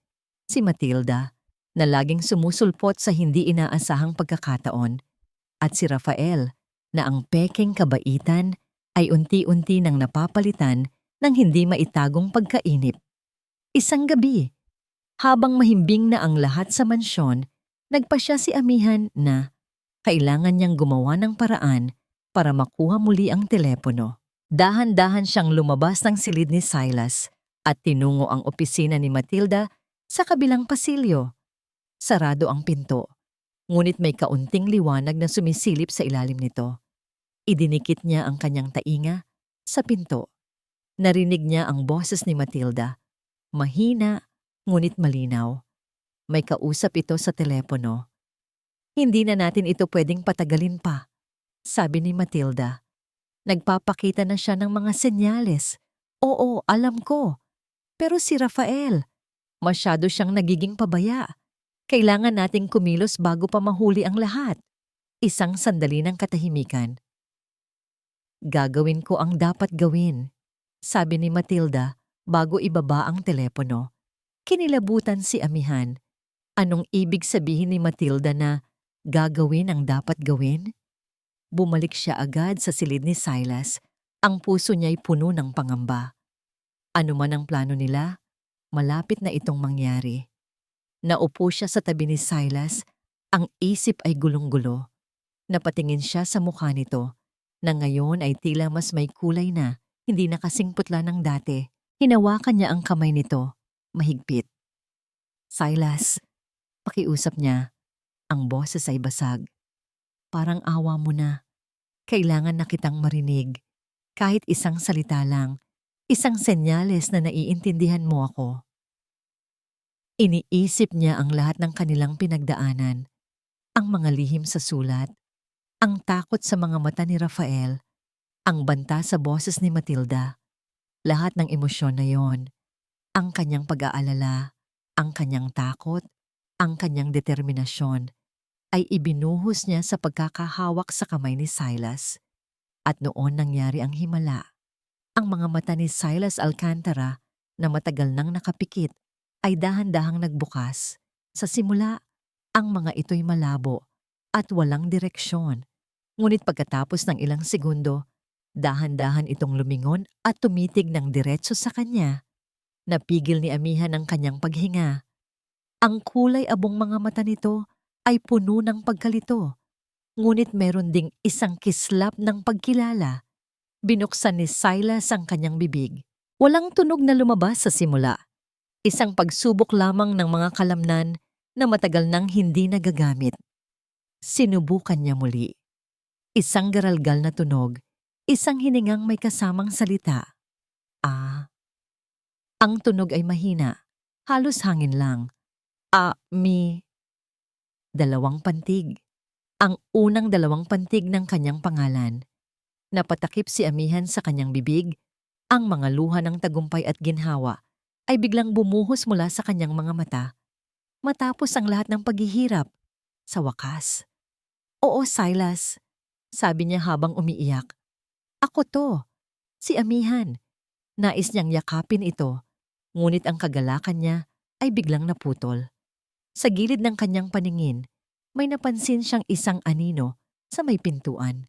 Si Matilda, na laging sumusulpot sa hindi inaasahang pagkakataon. At si Rafael, na ang pekeng kabaitan ay unti-unti nang napapalitan ng hindi maitagong pagkainip. Isang gabi, habang mahimbing na ang lahat sa mansyon, nagpasya si Amihan na kailangan niyang gumawa ng paraan para makuha muli ang telepono. Dahan-dahan siyang lumabas ng silid ni Silas at tinungo ang opisina ni Matilda sa kabilang pasilyo. Sarado ang pinto. Ngunit may kaunting liwanag na sumisilip sa ilalim nito. Idinikit niya ang kanyang tainga sa pinto. Narinig niya ang boses ni Matilda. Mahina, ngunit malinaw. May kausap ito sa telepono. Hindi na natin ito pwedeng patagalin pa, sabi ni Matilda. Nagpapakita na siya ng mga senyales. Oo, alam ko. Pero si Rafael, masyado siyang nagiging pabaya. Kailangan nating kumilos bago pa mahuli ang lahat. Isang sandali ng katahimikan. Gagawin ko ang dapat gawin, sabi ni Matilda bago ibaba ang telepono. Kinilabutan si Amihan. Anong ibig sabihin ni Matilda na gagawin ang dapat gawin? Bumalik siya agad sa silid ni Silas Ang puso niya'y puno ng pangamba. Ano man ang plano nila, malapit na itong mangyari. Naupo siya sa tabi ni Silas, ang isip ay gulong-gulo. Napatingin siya sa mukha nito, na ngayon ay tila mas may kulay na, hindi na kasing putla ng dati. Hinawakan niya ang kamay nito, mahigpit. Silas, pakiusap niya. Ang boses ay basag. Parang awa mo na. Kailangan na kitang marinig. Kahit isang salita lang, isang senyales na naiintindihan mo ako. Iniisip niya ang lahat ng kanilang pinagdaanan, ang mga lihim sa sulat, ang takot sa mga mata ni Rafael, ang banta sa boses ni Matilda. Lahat ng emosyon na yon, ang kanyang pag-aalala, ang kanyang takot, ang kanyang determinasyon, ay ibinuhos niya sa pagkakahawak sa kamay ni Silas. At noon nangyari ang himala. Ang mga mata ni Silas Alcantara na matagal nang nakapikit ay dahan-dahang nagbukas. Sa simula, ang mga ito'y malabo at walang direksyon. Ngunit pagkatapos ng ilang segundo, dahan-dahan itong lumingon at tumitig ng diretso sa kanya. Napigil ni Amihan ang kanyang paghinga. Ang kulay abong mga mata nito ay puno ng pagkalito. Ngunit meron ding isang kislap ng pagkilala. Binuksan ni Silas ang kanyang bibig. Walang tunog na lumabas sa simula. Isang pagsubok lamang ng mga kalamnan na matagal nang hindi nagagamit. Sinubukan niya muli. Isang garalgal na tunog, isang hiningang may kasamang salita. Ang tunog ay mahina, halos hangin lang. Dalawang pantig. Ang unang dalawang pantig ng kanyang pangalan. Napatakip si Amihan sa kanyang bibig. Ang mga luha ng tagumpay at ginhawa ay biglang bumuhos mula sa kanyang mga mata. Matapos ang lahat ng paghihirap. Sa wakas. Oo, Silas, sabi niya habang umiiyak. Ako to, si Amihan. Nais niyang yakapin ito, ngunit ang kagalakan niya ay biglang naputol. Sa gilid ng kanyang paningin, may napansin siyang isang anino sa may pintuan.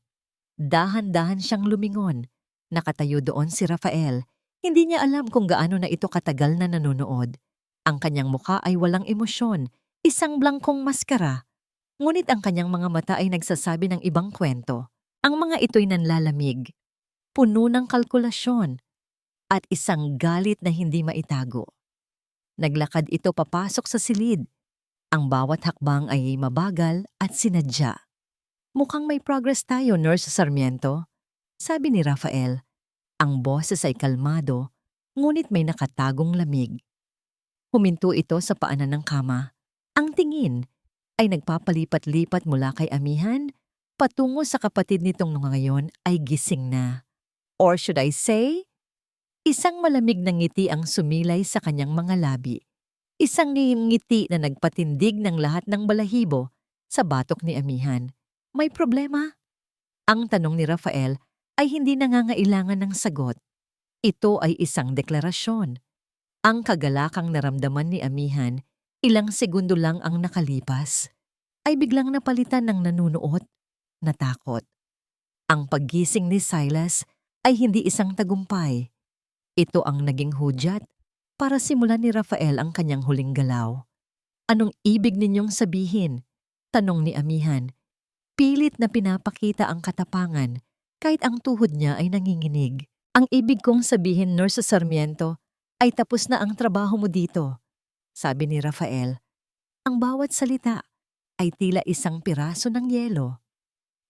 Dahan-dahan siyang lumingon. Nakatayo doon si Rafael. Hindi niya alam kung gaano na ito katagal na nanonood. Ang kanyang mukha ay walang emosyon, isang blangkong maskara. Ngunit ang kanyang mga mata ay nagsasabi ng ibang kwento. Ang mga ito'y nanlalamig, puno ng kalkulasyon, at isang galit na hindi maitago. Naglakad ito papasok sa silid. Ang bawat hakbang ay mabagal at sinadya. Mukhang may progress tayo, Nurse Sarmiento, sabi ni Rafael. Ang boses ay kalmado, ngunit may nakatagong lamig. Huminto ito sa paanan ng kama. Ang tingin ay nagpapalipat-lipat mula kay Amihan patungo sa kapatid nitong ngayon ay gising na. Or should I say, isang malamig na ngiti ang sumilay sa kanyang mga labi. Isang ngiti na nagpatindig ng lahat ng balahibo sa batok ni Amihan. May problema? Ang tanong ni Rafael ay hindi nangangailangan ng sagot. Ito ay isang deklarasyon. Ang kagalakang naramdaman ni Amihan, ilang segundo lang ang nakalipas, ay biglang napalitan ng nanunuot na takot. Ang paggising ni Silas ay hindi isang tagumpay. Ito ang naging hudyat para simulan ni Rafael ang kanyang huling galaw. Anong ibig ninyong sabihin? Tanong ni Amihan. Pilit na pinapakita ang katapangan kahit ang tuhod niya ay nanginginig. Ang ibig kong sabihin, Nurse Sarmiento, ay tapos na ang trabaho mo dito, sabi ni Rafael. Ang bawat salita ay tila isang piraso ng yelo.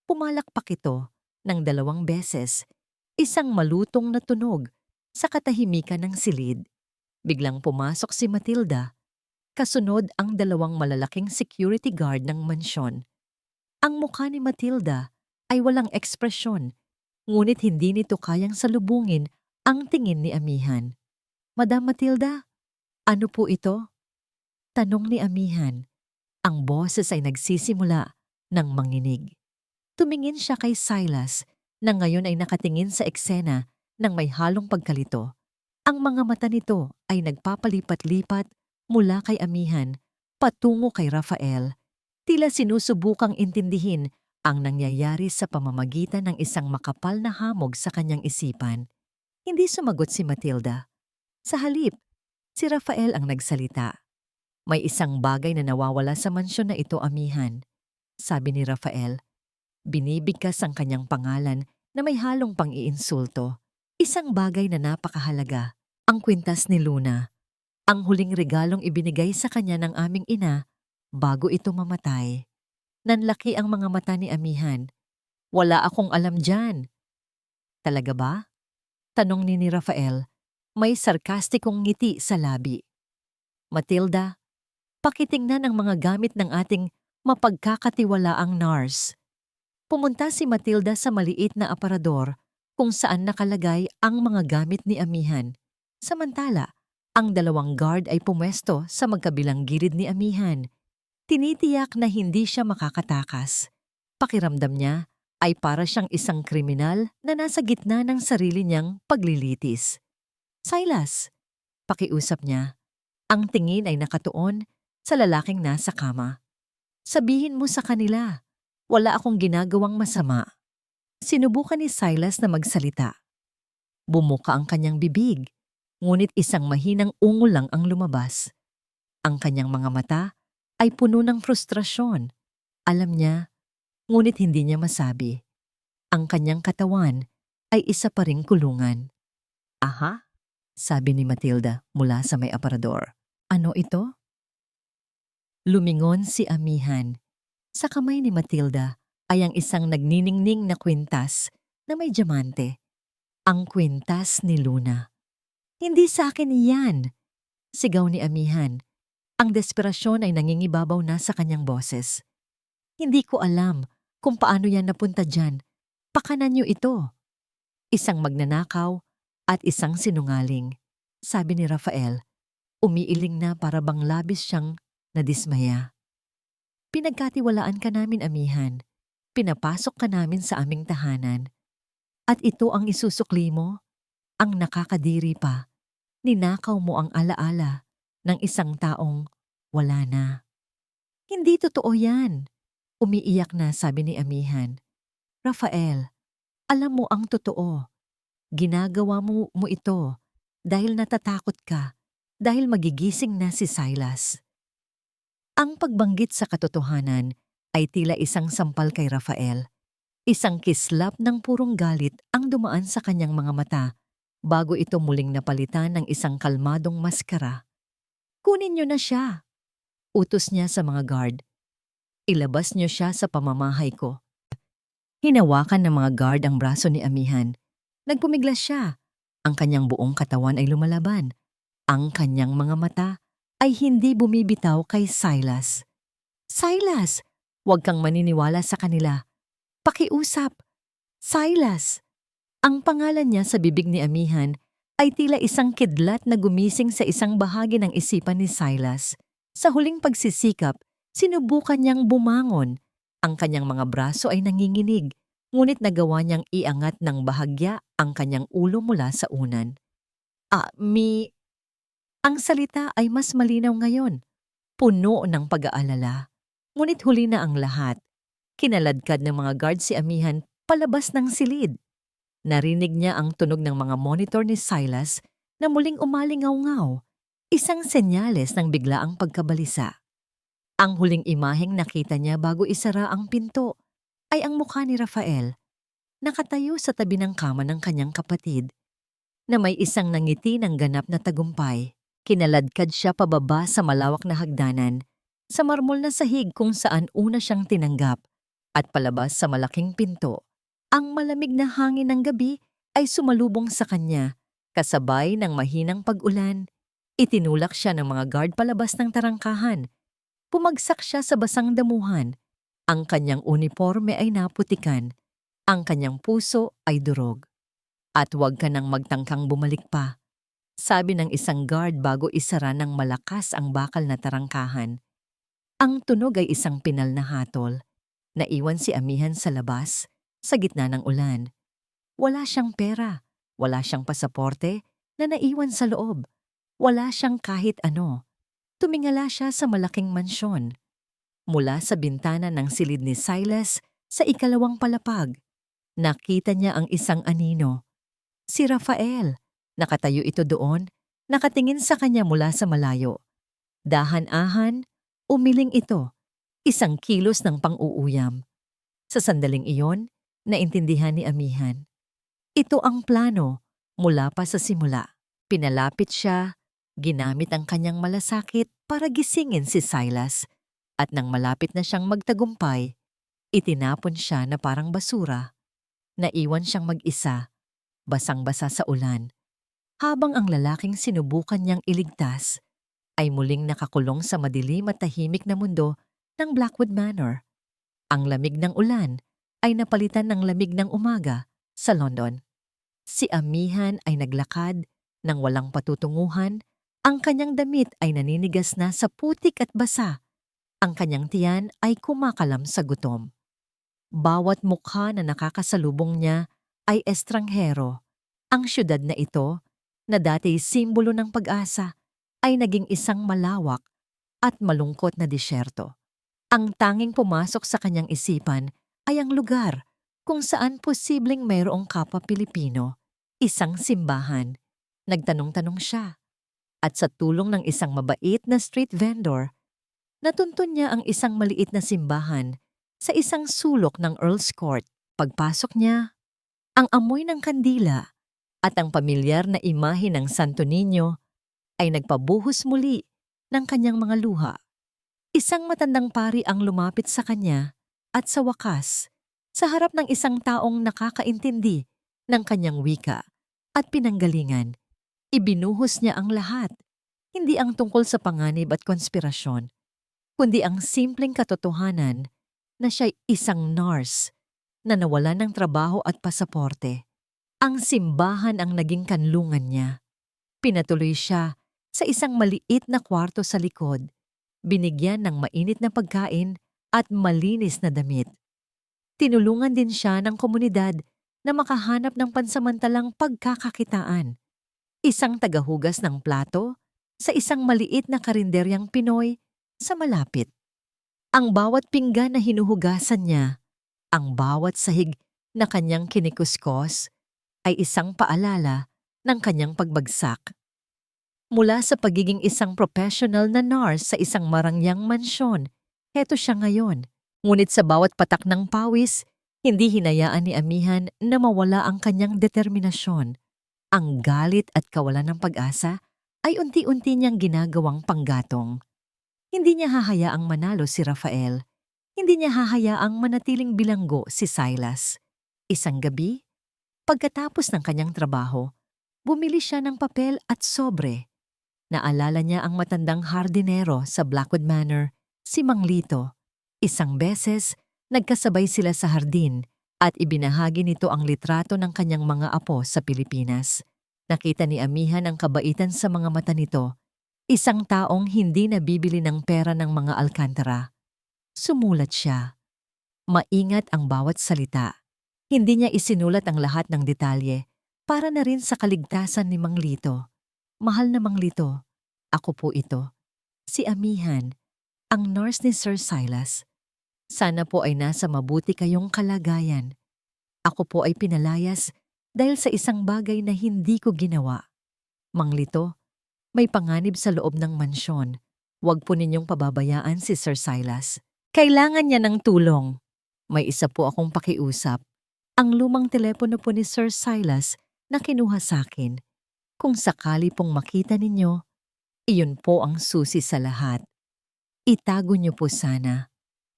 Pumalakpak ito ng 2 beses, isang malutong na tunog sa katahimikan ng silid. Biglang pumasok si Matilda. Kasunod ang 2 malalaking security guard ng mansyon. Ang mukha ni Matilda ay walang ekspresyon, ngunit hindi nito kayang salubungin ang tingin ni Amihan. Madam Matilda, ano po ito? Tanong ni Amihan. Ang boses ay nagsisimula ng manginig. Tumingin siya kay Silas na ngayon ay nakatingin sa eksena ng may halong pagkalito. Ang mga mata nito ay nagpapalipat-lipat mula kay Amihan patungo kay Rafael. Tila sinusubukang intindihin Ang nangyayari sa pamamagitan ng isang makapal na hamog sa kanyang isipan. Hindi sumagot si Matilda. Sa halip, si Rafael ang nagsalita. May isang bagay na nawawala sa mansyon na ito, amihan. Sabi ni Rafael. Binibigkas ang kanyang pangalan na may halong pang-iinsulto. Isang bagay na napakahalaga, ang kwintas ni Luna. Ang huling regalong ibinigay sa kanya ng aming ina bago ito mamatay. Nanlaki ang mga mata ni amihan. Wala akong alam dyan. Talaga ba? Tanong ni Rafael. May sarkastikong ngiti sa labi. Matilda, pakitingnan ang mga gamit ng ating mapagkakatiwalaang nurse. Pumunta si Matilda sa maliit na aparador kung saan nakalagay ang mga gamit ni amihan. Samantala, ang dalawang guard ay pumwesto sa magkabilang gilid ni amihan. Tinitiyak na hindi siya makakatakas. Pakiramdam niya ay para siyang isang kriminal na nasa gitna ng sarili niyang paglilitis. Silas, pakiusap niya. Ang tingin ay nakatuon sa lalaking nasa kama. Sabihin mo sa kanila, wala akong ginagawang masama. Sinubukan ni Silas na magsalita. Bumuka ang kanyang bibig, ngunit isang mahinang ungol lang ang lumabas. Ang kanyang mga mata ay puno ng frustrasyon. Alam niya, ngunit hindi niya masabi. Ang kanyang katawan ay isa pa ring kulungan. Aha, sabi ni Matilda mula sa may aparador. Ano ito? Lumingon si amihan. Sa kamay ni Matilda ay ang isang nagniningning na kwintas na may diamante. Ang kwintas ni Luna. Hindi sa akin iyan, sigaw ni amihan. Ang desperasyon ay nangingibabaw na sa kanyang boses. Hindi ko alam kung paano yan napunta dyan. Pakanan niyo ito. Isang magnanakaw at isang sinungaling, sabi ni Rafael. Umiiling na para bang labis siyang nadismaya. Pinagkatiwalaan ka namin, amihan. Pinapasok ka namin sa aming tahanan. At ito ang isusukli mo? Ang nakakadiri pa. Ninakaw mo ang alaala ng isang taong wala na. Hindi totoo yan. Umiiyak na, sabi ni amihan. Rafael, alam mo ang totoo. Ginagawa mo ito dahil natatakot ka, dahil magigising na si Silas. Ang pagbanggit sa katotohanan ay tila isang sampal kay Rafael. Isang kislap ng purong galit ang dumaan sa kanyang mga mata bago ito muling napalitan ng isang kalmadong maskara. Kunin niyo na siya. Utos niya sa mga guard. Ilabas niyo siya sa pamamahay ko. Hinawakan ng mga guard ang braso ni amihan. Nagpumiglas siya. Ang kanyang buong katawan ay lumalaban. Ang kanyang mga mata ay hindi bumibitaw kay Silas. Silas, huwag kang maniniwala sa kanila. Pakiusap. Silas. Ang pangalan niya sa bibig ni amihan ay tila isang kidlat na gumising sa isang bahagi ng isipan ni Silas. Sa huling pagsisikap, sinubukan niyang bumangon. Ang kanyang mga braso ay nanginginig, ngunit nagawa niyang iangat ng bahagya ang kanyang ulo mula sa unan. Ang salita ay mas malinaw ngayon. Puno ng pag-aalala. Ngunit huli na ang lahat. Kinaladkad ng mga guard si amihan palabas ng silid. Narinig niya ang tunog ng mga monitor ni Silas na muling umalingaw-ngaw. Isang senyales ng biglaang pagkabalisa. Ang huling imaheng nakita niya bago isara ang pinto ay ang mukha ni Rafael. Nakatayo sa tabi ng kama ng kanyang kapatid na may isang nangiti ng ganap na tagumpay. Kinaladkad siya pababa sa malawak na hagdanan, sa marmol na sahig kung saan una siyang tinanggap, at palabas sa malaking pinto. Ang malamig na hangin ng gabi ay sumalubong sa kanya, kasabay ng mahinang pag-ulan. Itinulak siya ng mga guard palabas ng tarangkahan. Pumagsak siya sa basang damuhan. Ang kanyang uniforme ay naputikan. Ang kanyang puso ay durog. At huwag ka nang magtangkang bumalik pa, sabi ng isang guard bago isara ng malakas ang bakal na tarangkahan. Ang tunog ay isang pinal na hatol. Naiwan si amihan sa labas, sa gitna ng ulan. Wala siyang pera, wala siyang pasaporte na naiwan sa loob. Wala siyang kahit ano. Tumingala siya sa malaking mansyon. Mula sa bintana ng silid ni Silas, Sa ikalawang palapag, nakita niya ang isang anino. Si Rafael. Nakatayo ito doon, nakatingin sa kanya mula sa malayo. Dahan-ahan, umiling ito. 1 kilos ng pang-uuyam. Sa sandaling iyon, naintindihan ni Amihan. Ito ang plano mula pa sa simula. Pinalapit siya, ginamit ang kanyang malasakit para gisingin si Silas. At nang malapit na siyang magtagumpay, itinapon siya na parang basura. Naiwan siyang mag-isa, basang-basa sa ulan. Habang ang lalaking sinubukan niyang iligtas ay muling nakakulong sa madilim at tahimik na mundo ng Blackwood Manor. Ang lamig ng ulan ay napalitan ng lamig ng umaga sa London. Si Amihan ay naglakad nang walang patutunguhan. Ang kanyang damit ay naninigas na sa putik at basa. Ang kanyang tiyan ay kumakalam sa gutom. Bawat mukha na nakakasalubong niya ay estranghero. Ang syudad na ito, na dati simbolo ng pag-asa, ay naging isang malawak at malungkot na disyerto. Ang tanging pumasok sa kanyang isipan ay ang lugar kung saan posibleng mayroong kapwa Pilipino, isang simbahan. Nagtanong-tanong siya. At sa tulong ng isang mabait na street vendor, natuntun niya ang isang maliit na simbahan sa isang sulok ng Earl's Court. Pagpasok niya, ang amoy ng kandila at ang pamilyar na imahe ng Santo Niño ay nagpabuhos muli ng kanyang mga luha. Isang matandang pari ang lumapit sa kanya at sa wakas, sa harap ng isang taong nakakaintindi ng kanyang wika at pinanggalingan, ibinuhos niya ang lahat, hindi ang tungkol sa panganib at konspirasyon, kundi ang simpleng katotohanan na siya'y isang nurse na nawalan ng trabaho at pasaporte. Ang simbahan ang naging kanlungan niya. Pinatuloy siya sa isang maliit na kwarto sa likod, binigyan ng mainit na pagkain at malinis na damit. Tinulungan din siya ng komunidad na makahanap ng pansamantalang pagkakakitaan. Isang tagahugas ng plato sa isang maliit na karinderyang Pinoy sa malapit. Ang bawat pinggan na hinuhugasan niya, ang bawat sahig na kanyang kinikuskos, ay isang paalala ng kanyang pagbagsak. Mula sa pagiging isang professional na nurse sa isang marangyang mansyon, heto siya ngayon. Ngunit sa bawat patak ng pawis, hindi hinayaan ni Amihan na mawala ang kanyang determinasyon. Ang galit at kawalan ng pag-asa ay unti-unti niyang ginagawang panggatong. Hindi niya hahayaang manalo si Rafael. Hindi niya hahayaang manatiling bilanggo si Silas. Isang gabi, pagkatapos ng kanyang trabaho, bumili siya ng papel at sobre. Naalala niya ang matandang hardinero sa Blackwood Manor, si Mang Lito. Isang beses, nagkasabay sila sa hardin at ibinahagi nito ang litrato ng kanyang mga apo sa Pilipinas. Nakita ni Amihan ang kabaitan sa mga mata nito, isang taong hindi nabibili ng pera ng mga alkantara. Sumulat siya. Maingat ang bawat salita. Hindi niya isinulat ang lahat ng detalye para na rin sa kaligtasan ni Mang Lito. Mahal na Mang Lito, ako po ito. Si Amihan, ang nurse ni Sir Silas. Sana po ay nasa mabuti kayong kalagayan. Ako po ay pinalayas dahil sa isang bagay na hindi ko ginawa. Mang Lito, may panganib sa loob ng mansyon. Huwag po ninyong pababayaan si Sir Silas. Kailangan niya ng tulong. May isa po akong pakiusap. Ang lumang telepono po ni Sir Silas na kinuha sa akin. Kung sakali pong makita ninyo, iyon po ang susi sa lahat. Itago niyo po sana.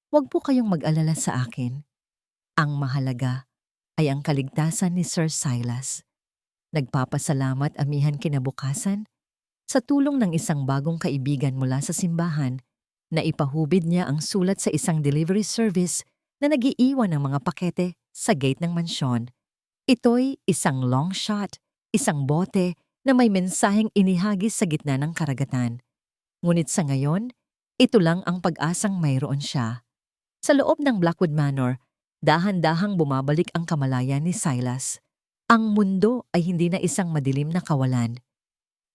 Huwag po kayong mag-alala sa akin. Ang mahalaga ay ang kaligtasan ni Sir Silas. Nagpapasalamat Amihan kinabukasan sa tulong ng isang bagong kaibigan mula sa simbahan na ipahubid niya ang sulat sa isang delivery service na nag-iiwan ng mga pakete sa gate ng mansyon. Ito'y isang long shot, isang bote na may mensaheng inihagis sa gitna ng karagatan. Ngunit sa ngayon, ito lang ang pag-asang mayroon siya. Sa loob ng Blackwood Manor, dahan-dahang bumabalik ang kamalayan ni Silas. Ang mundo ay hindi na isang madilim na kawalan.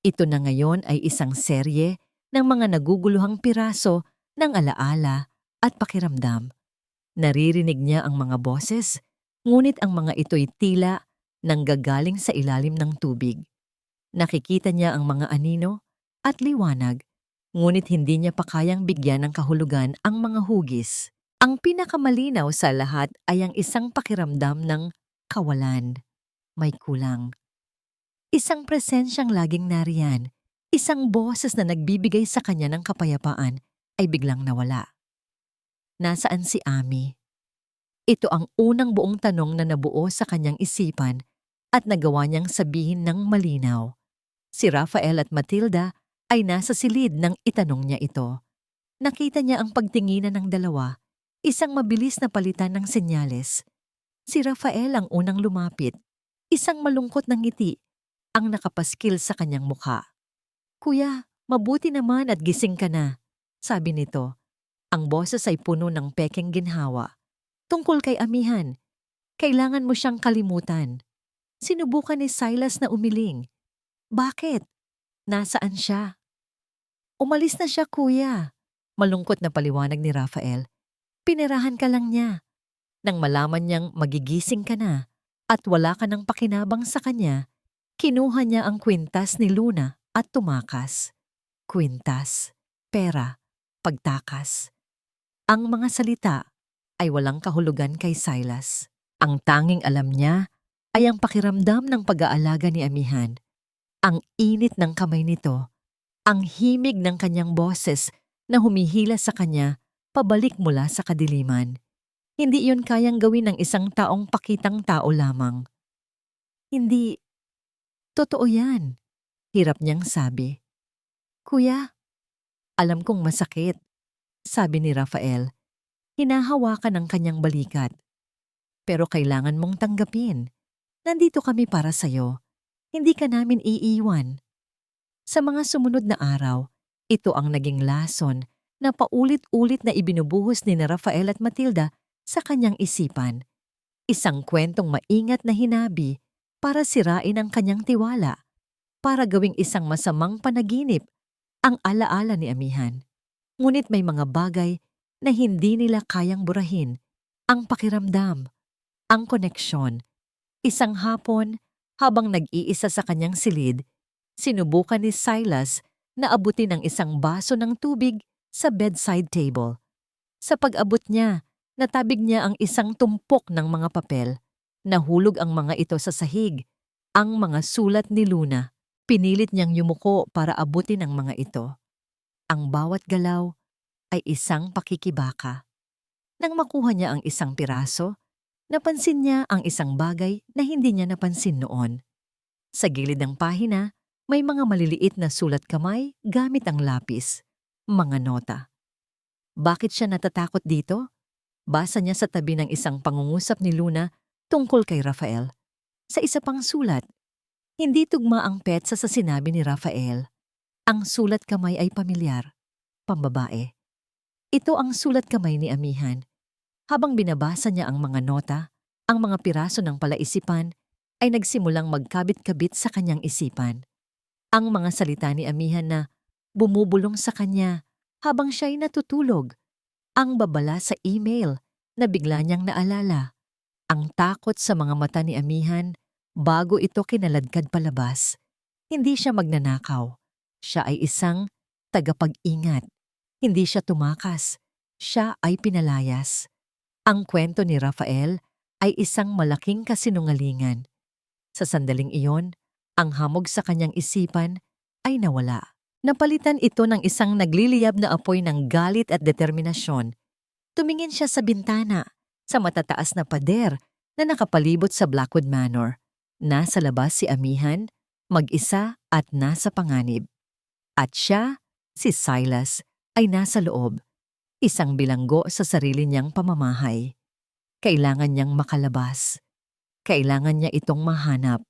Ito na ngayon ay isang serye ng mga naguguluhang piraso ng alaala at pakiramdam. Naririnig niya ang mga boses, ngunit ang mga ito'y tila nanggagaling sa ilalim ng tubig. Nakikita niya ang mga anino at liwanag, ngunit hindi niya pa kayang bigyan ng kahulugan ang mga hugis. Ang pinakamalinaw sa lahat ay ang isang pakiramdam ng kawalan. May kulang. Isang presensyang laging nariyan, isang boses na nagbibigay sa kanya ng kapayapaan ay biglang nawala. Nasaan si Ami? Ito ang unang buong tanong na nabuo sa kanyang isipan at nagawa niyang sabihin ng malinaw. Si Rafael at Matilda ay nasa silid nang itanong niya ito. Nakita niya ang pagtinginan ng dalawa, isang mabilis na palitan ng senyales. Si Rafael ang unang lumapit, isang malungkot na ngiti ang nakapaskil sa kanyang mukha. "Kuya, mabuti naman at gising ka na," sabi nito. Ang boses ay puno ng pekeng ginhawa. "Tungkol kay Amihan, kailangan mo siyang kalimutan." Sinubukan ni Silas na umiling. "Bakit? Nasaan siya?" "Umalis na siya, kuya," malungkot na paliwanag ni Rafael. "Pinirahan ka lang niya." Nang malaman niyang magigising ka na at wala ka ng pakinabang sa kanya, kinuha niya ang kwintas ni Luna at tumakas. Kwintas, pera, pagtakas. Ang mga salita ay walang kahulugan kay Silas. Ang tanging alam niya ay ang pakiramdam ng pag-aalaga ni Amihan. Ang init ng kamay nito, ang himig ng kanyang boses na humihila sa kanya pabalik mula sa kadiliman. Hindi iyon kayang gawin ng isang taong pakitang tao lamang. "Hindi, totoo yan," hirap niyang sabi. "Kuya, alam kong masakit," sabi ni Rafael. Hinahawakan ang kanyang balikat. "Pero kailangan mong tanggapin. Nandito kami para sa'yo. Hindi ka namin iiwan." Sa mga sumunod na araw, ito ang naging lason na paulit-ulit na ibinubuhos ni Rafael at Matilda sa kanyang isipan. Isang kwentong maingat na hinabi para sirain ang kanyang tiwala, para gawing isang masamang panaginip ang alaala ni Amihan. Ngunit may mga bagay na hindi nila kayang burahin, ang pakiramdam, ang koneksyon. Isang hapon, habang nag-iisa sa kanyang silid, sinubukan ni Silas na abutin ang isang baso ng tubig sa bedside table. Sa pag-abot niya, natabig niya ang isang tumpok ng mga papel. Nahulog ang mga ito sa sahig. Ang mga sulat ni Luna, pinilit niyang yumuko para abutin ang mga ito. Ang bawat galaw ay isang pakikibaka. Nang makuha niya ang isang piraso, napansin niya ang isang bagay na hindi niya napansin noon. Sa gilid ng pahina, may mga maliliit na sulat kamay gamit ang lapis, mga nota. Bakit siya natatakot dito? Basa niya sa tabi ng isang pangungusap ni Luna tungkol kay Rafael. Sa isa pang sulat, hindi tugma ang petsa sa sinabi ni Rafael. Ang sulat kamay ay pamilyar, pambabae. Ito ang sulat kamay ni Amihan. Habang binabasa niya ang mga nota, ang mga piraso ng palaisipan ay nagsimulang magkabit-kabit sa kanyang isipan. Ang mga salita ni Amihan na bumubulong sa kanya habang siya'y natutulog. Ang babala sa email na bigla niyang naalala. Ang takot sa mga mata ni Amihan bago ito kinaladkad palabas. Hindi siya magnanakaw. Siya ay isang tagapag-ingat. Hindi siya tumakas. Siya ay pinalayas. Ang kwento ni Rafael ay isang malaking kasinungalingan. Sa sandaling iyon, ang hamog sa kanyang isipan ay nawala. Napalitan ito ng isang nagliliyab na apoy ng galit at determinasyon. Tumingin siya sa bintana, sa matataas na pader na nakapalibot sa Blackwood Manor. Nasa labas si Amihan, mag-isa at nasa panganib. At siya, si Silas, ay nasa loob, isang bilanggo sa sarili niyang pamamahay. Kailangan niyang makalabas. Kailangan niya itong mahanap.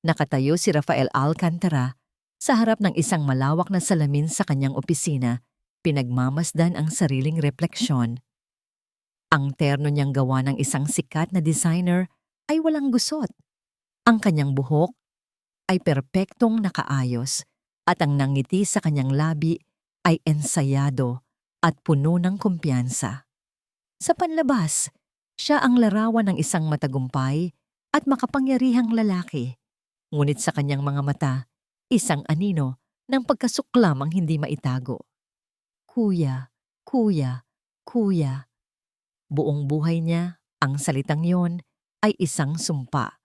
Nakatayo si Rafael Alcantara sa harap ng isang malawak na salamin sa kanyang opisina, pinagmamasdan ang sariling refleksyon. Ang terno niyang gawa ng isang sikat na designer ay walang gusot. Ang kanyang buhok ay perpektong nakaayos at ang nangiti sa kanyang labi ay ensayado at puno ng kumpiyansa. Sa panlabas, siya ang larawan ng isang matagumpay at makapangyarihang lalaki. Ngunit sa kanyang mga mata, isang anino ng pagkasuklam ang hindi maitago. Kuya, kuya, kuya. Buong buhay niya, ang salitang yon ay isang sumpa.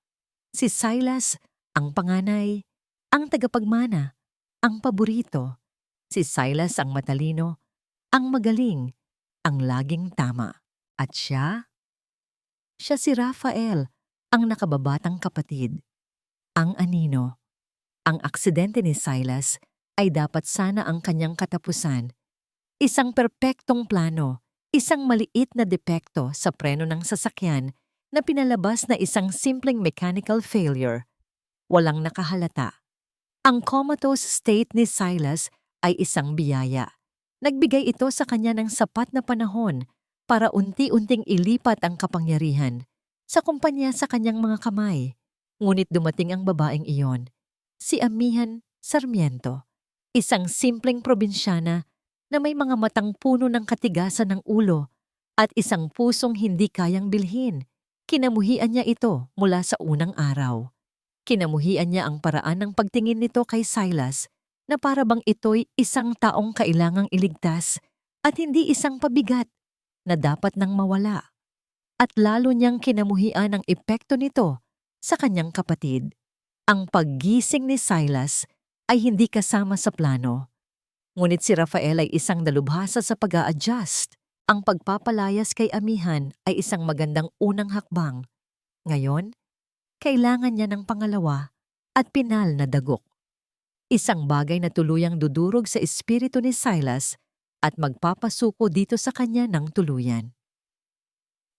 Si Silas, ang panganay, ang tagapagmana, ang paborito. Si Silas ang matalino, ang magaling, ang laging tama. At siya si Rafael, ang nakababatang kapatid. Ang anino. Ang aksidente ni Silas ay dapat sana ang kanyang katapusan. Isang perpektong plano, isang maliit na depekto sa preno ng sasakyan na pinalabas na isang simpleng mechanical failure. Walang nakahalata. Ang comatose state ni Silas ay isang biyaya. Nagbigay ito sa kanya ng sapat na panahon para unti-unting ilipat ang kapangyarihan sa kumpanya sa kanyang mga kamay. Ngunit dumating ang babaeng iyon, si Amihan Sarmiento, isang simpleng probinsyana na may mga matang puno ng katigasan ng ulo at isang pusong hindi kayang bilhin. Kinamuhian niya ito mula sa unang araw. Kinamuhian niya ang paraan ng pagtingin nito kay Silas na para bang ito'y isang taong kailangang iligtas at hindi isang pabigat na dapat nang mawala. At lalo niyang kinamuhian ang epekto nito sa kanyang kapatid. Ang paggising ni Silas ay hindi kasama sa plano. Ngunit si Rafael ay isang dalubhasa sa pag-a-adjust. Ang pagpapalayas kay Amihan ay isang magandang unang hakbang. Ngayon, kailangan niya ng pangalawa at pinal na dagok. Isang bagay na tuluyang dudurog sa espiritu ni Silas at magpapasuko dito sa kanya ng tuluyan.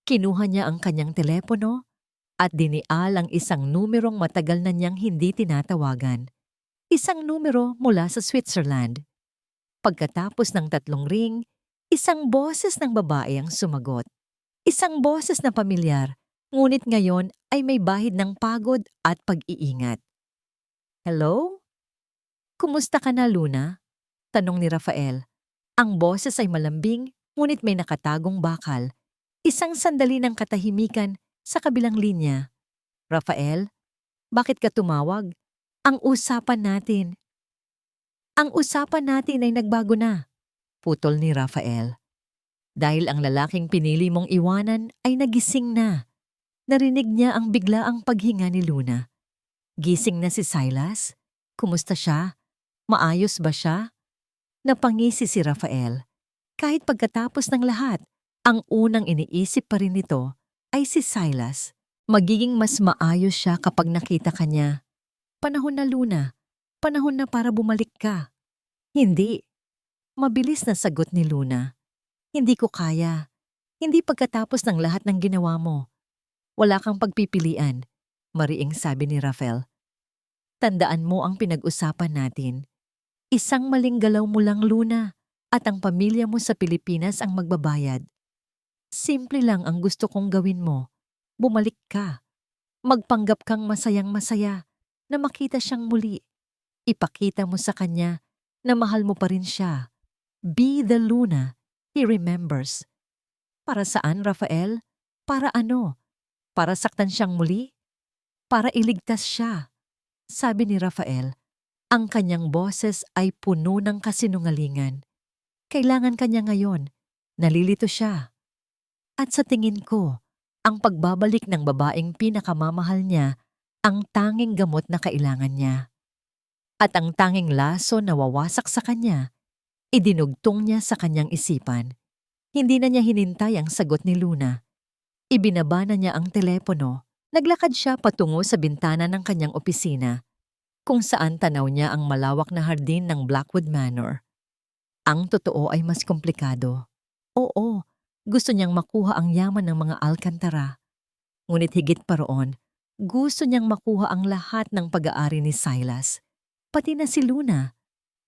Kinuha niya ang kanyang telepono at dinial ang isang numerong matagal na niyang hindi tinatawagan. Isang numero mula sa Switzerland. Pagkatapos ng 3 ring, isang boses ng babae ang sumagot. Isang boses na pamilyar, ngunit ngayon ay may bahid ng pagod at pag-iingat. Hello? Kumusta ka na, Luna? Tanong ni Rafael. Ang boses ay malambing, ngunit may nakatagong bakal. Isang sandali ng katahimikan sa kabilang linya. Rafael, bakit ka tumawag? Ang usapan natin ay nagbago na. Putol ni Rafael. Dahil ang lalaking pinili mong iwanan ay nagising na. Narinig niya ang biglaang paghinga ni Luna. Gising na si Silas? Kumusta siya? Maayos ba siya? Napangisi si Rafael. Kahit pagkatapos ng lahat, ang unang iniisip pa rin nito ay si Silas. Magiging mas maayos siya kapag nakita ka niya. Panahon na, Luna. Panahon na para bumalik ka. Hindi. Mabilis na sagot ni Luna. Hindi ko kaya. Hindi pagkatapos ng lahat ng ginawa mo. Wala kang pagpipilian, mariing sabi ni Rafael. Tandaan mo ang pinag-usapan natin. Isang maling galaw mo lang, Luna, at ang pamilya mo sa Pilipinas ang magbabayad. Simple lang ang gusto kong gawin mo. Bumalik ka. Magpanggap kang masayang-masaya na makita siyang muli. Ipakita mo sa kanya na mahal mo pa rin siya. Be the Luna he remembers. Para saan, Rafael? Para ano? Para saktan siyang muli? Para iligtas siya. Sabi ni Rafael, ang kanyang boses ay puno ng kasinungalingan. Kailangan kanya ngayon. Nalilito siya. At sa tingin ko, ang pagbabalik ng babaeng pinakamamahal niya ang tanging gamot na kailangan niya. At ang tanging laso na wawasak sa kanya, idinugtong niya sa kanyang isipan. Hindi na niya hinintay ang sagot ni Luna. Ibinaba na niya ang telepono. Naglakad siya patungo sa bintana ng kanyang opisina, kung saan tanaw niya ang malawak na hardin ng Blackwood Manor. Ang totoo ay mas komplikado. Oo, gusto niyang makuha ang yaman ng mga Alcantara. Ngunit higit pa roon, gusto niyang makuha ang lahat ng pag-aari ni Silas. Pati na si Luna.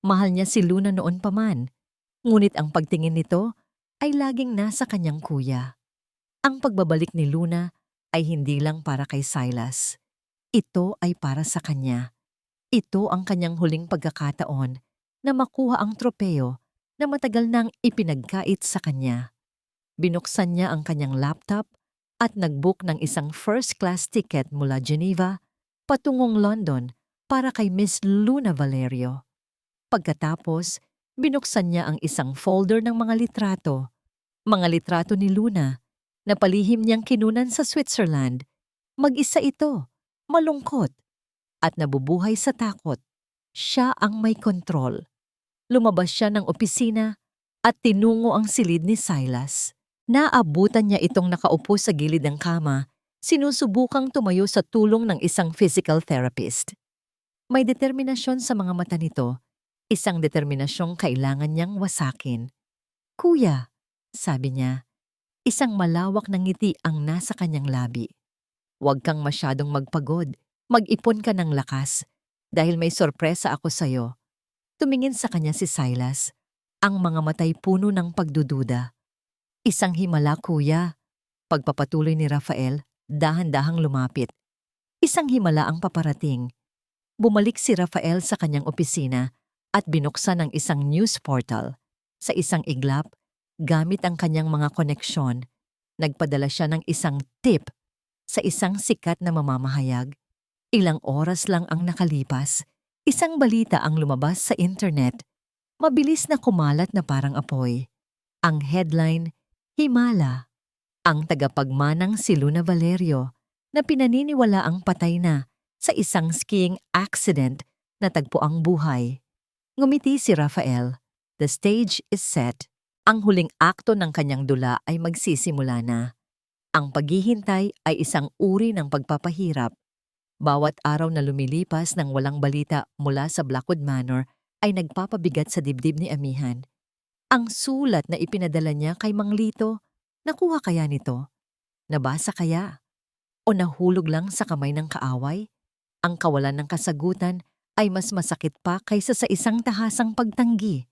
Mahal niya si Luna noon pa man. Ngunit ang pagtingin nito ay laging nasa kanyang kuya. Ang pagbabalik ni Luna ay hindi lang para kay Silas. Ito ay para sa kanya. Ito ang kanyang huling pagkakataon na makuha ang tropeo na matagal nang ipinagkait sa kanya. Binuksan niya ang kanyang laptop at nag-book ng isang first-class ticket mula Geneva patungong London para kay Miss Luna Valerio. Pagkatapos, binuksan niya ang isang folder ng mga litrato ni Luna na palihim niyang kinunan sa Switzerland. Mag-isa ito, malungkot, at nabubuhay sa takot. Siya ang may kontrol. Lumabas siya ng opisina at tinungo ang silid ni Silas. Naabutan niya itong nakaupo sa gilid ng kama, sinusubukang tumayo sa tulong ng isang physical therapist. May determinasyon sa mga mata nito, isang determinasyong kailangan niyang wasakin. "Kuya," sabi niya, isang malawak na ngiti ang nasa kanyang labi. "Huwag kang masyadong magpagod, mag-ipon ka ng lakas, dahil may sorpresa ako sa'yo." Tumingin sa kanya si Silas, ang mga matay puno ng pagdududa. "Isang himala, kuya." Pagpapatuloy ni Rafael, dahan-dahang lumapit. Isang himala ang paparating. Bumalik si Rafael sa kanyang opisina at binuksan ang isang news portal. Sa isang iglap, gamit ang kanyang mga koneksyon, nagpadala siya ng isang tip sa isang sikat na mamamahayag. Ilang oras lang ang nakalipas, isang balita ang lumabas sa internet. Mabilis na kumalat na parang apoy. Ang headline, "Himala." Ang tagapagmanang si Luna Valerio na pinaniniwala ang patay na sa isang skiing accident na tagpuang buhay. Ngumiti si Rafael. The stage is set. Ang huling akto ng kanyang dula ay magsisimula na. Ang paghihintay ay isang uri ng pagpapahirap. Bawat araw na lumilipas ng walang balita mula sa Blackwood Manor ay nagpapabigat sa dibdib ni Amihan. Ang sulat na ipinadala niya kay Mang Lito, nakuha kaya nito? Nabasa kaya? O nahulog lang sa kamay ng kaaway? Ang kawalan ng kasagutan ay mas masakit pa kaysa sa isang tahasang pagtanggi.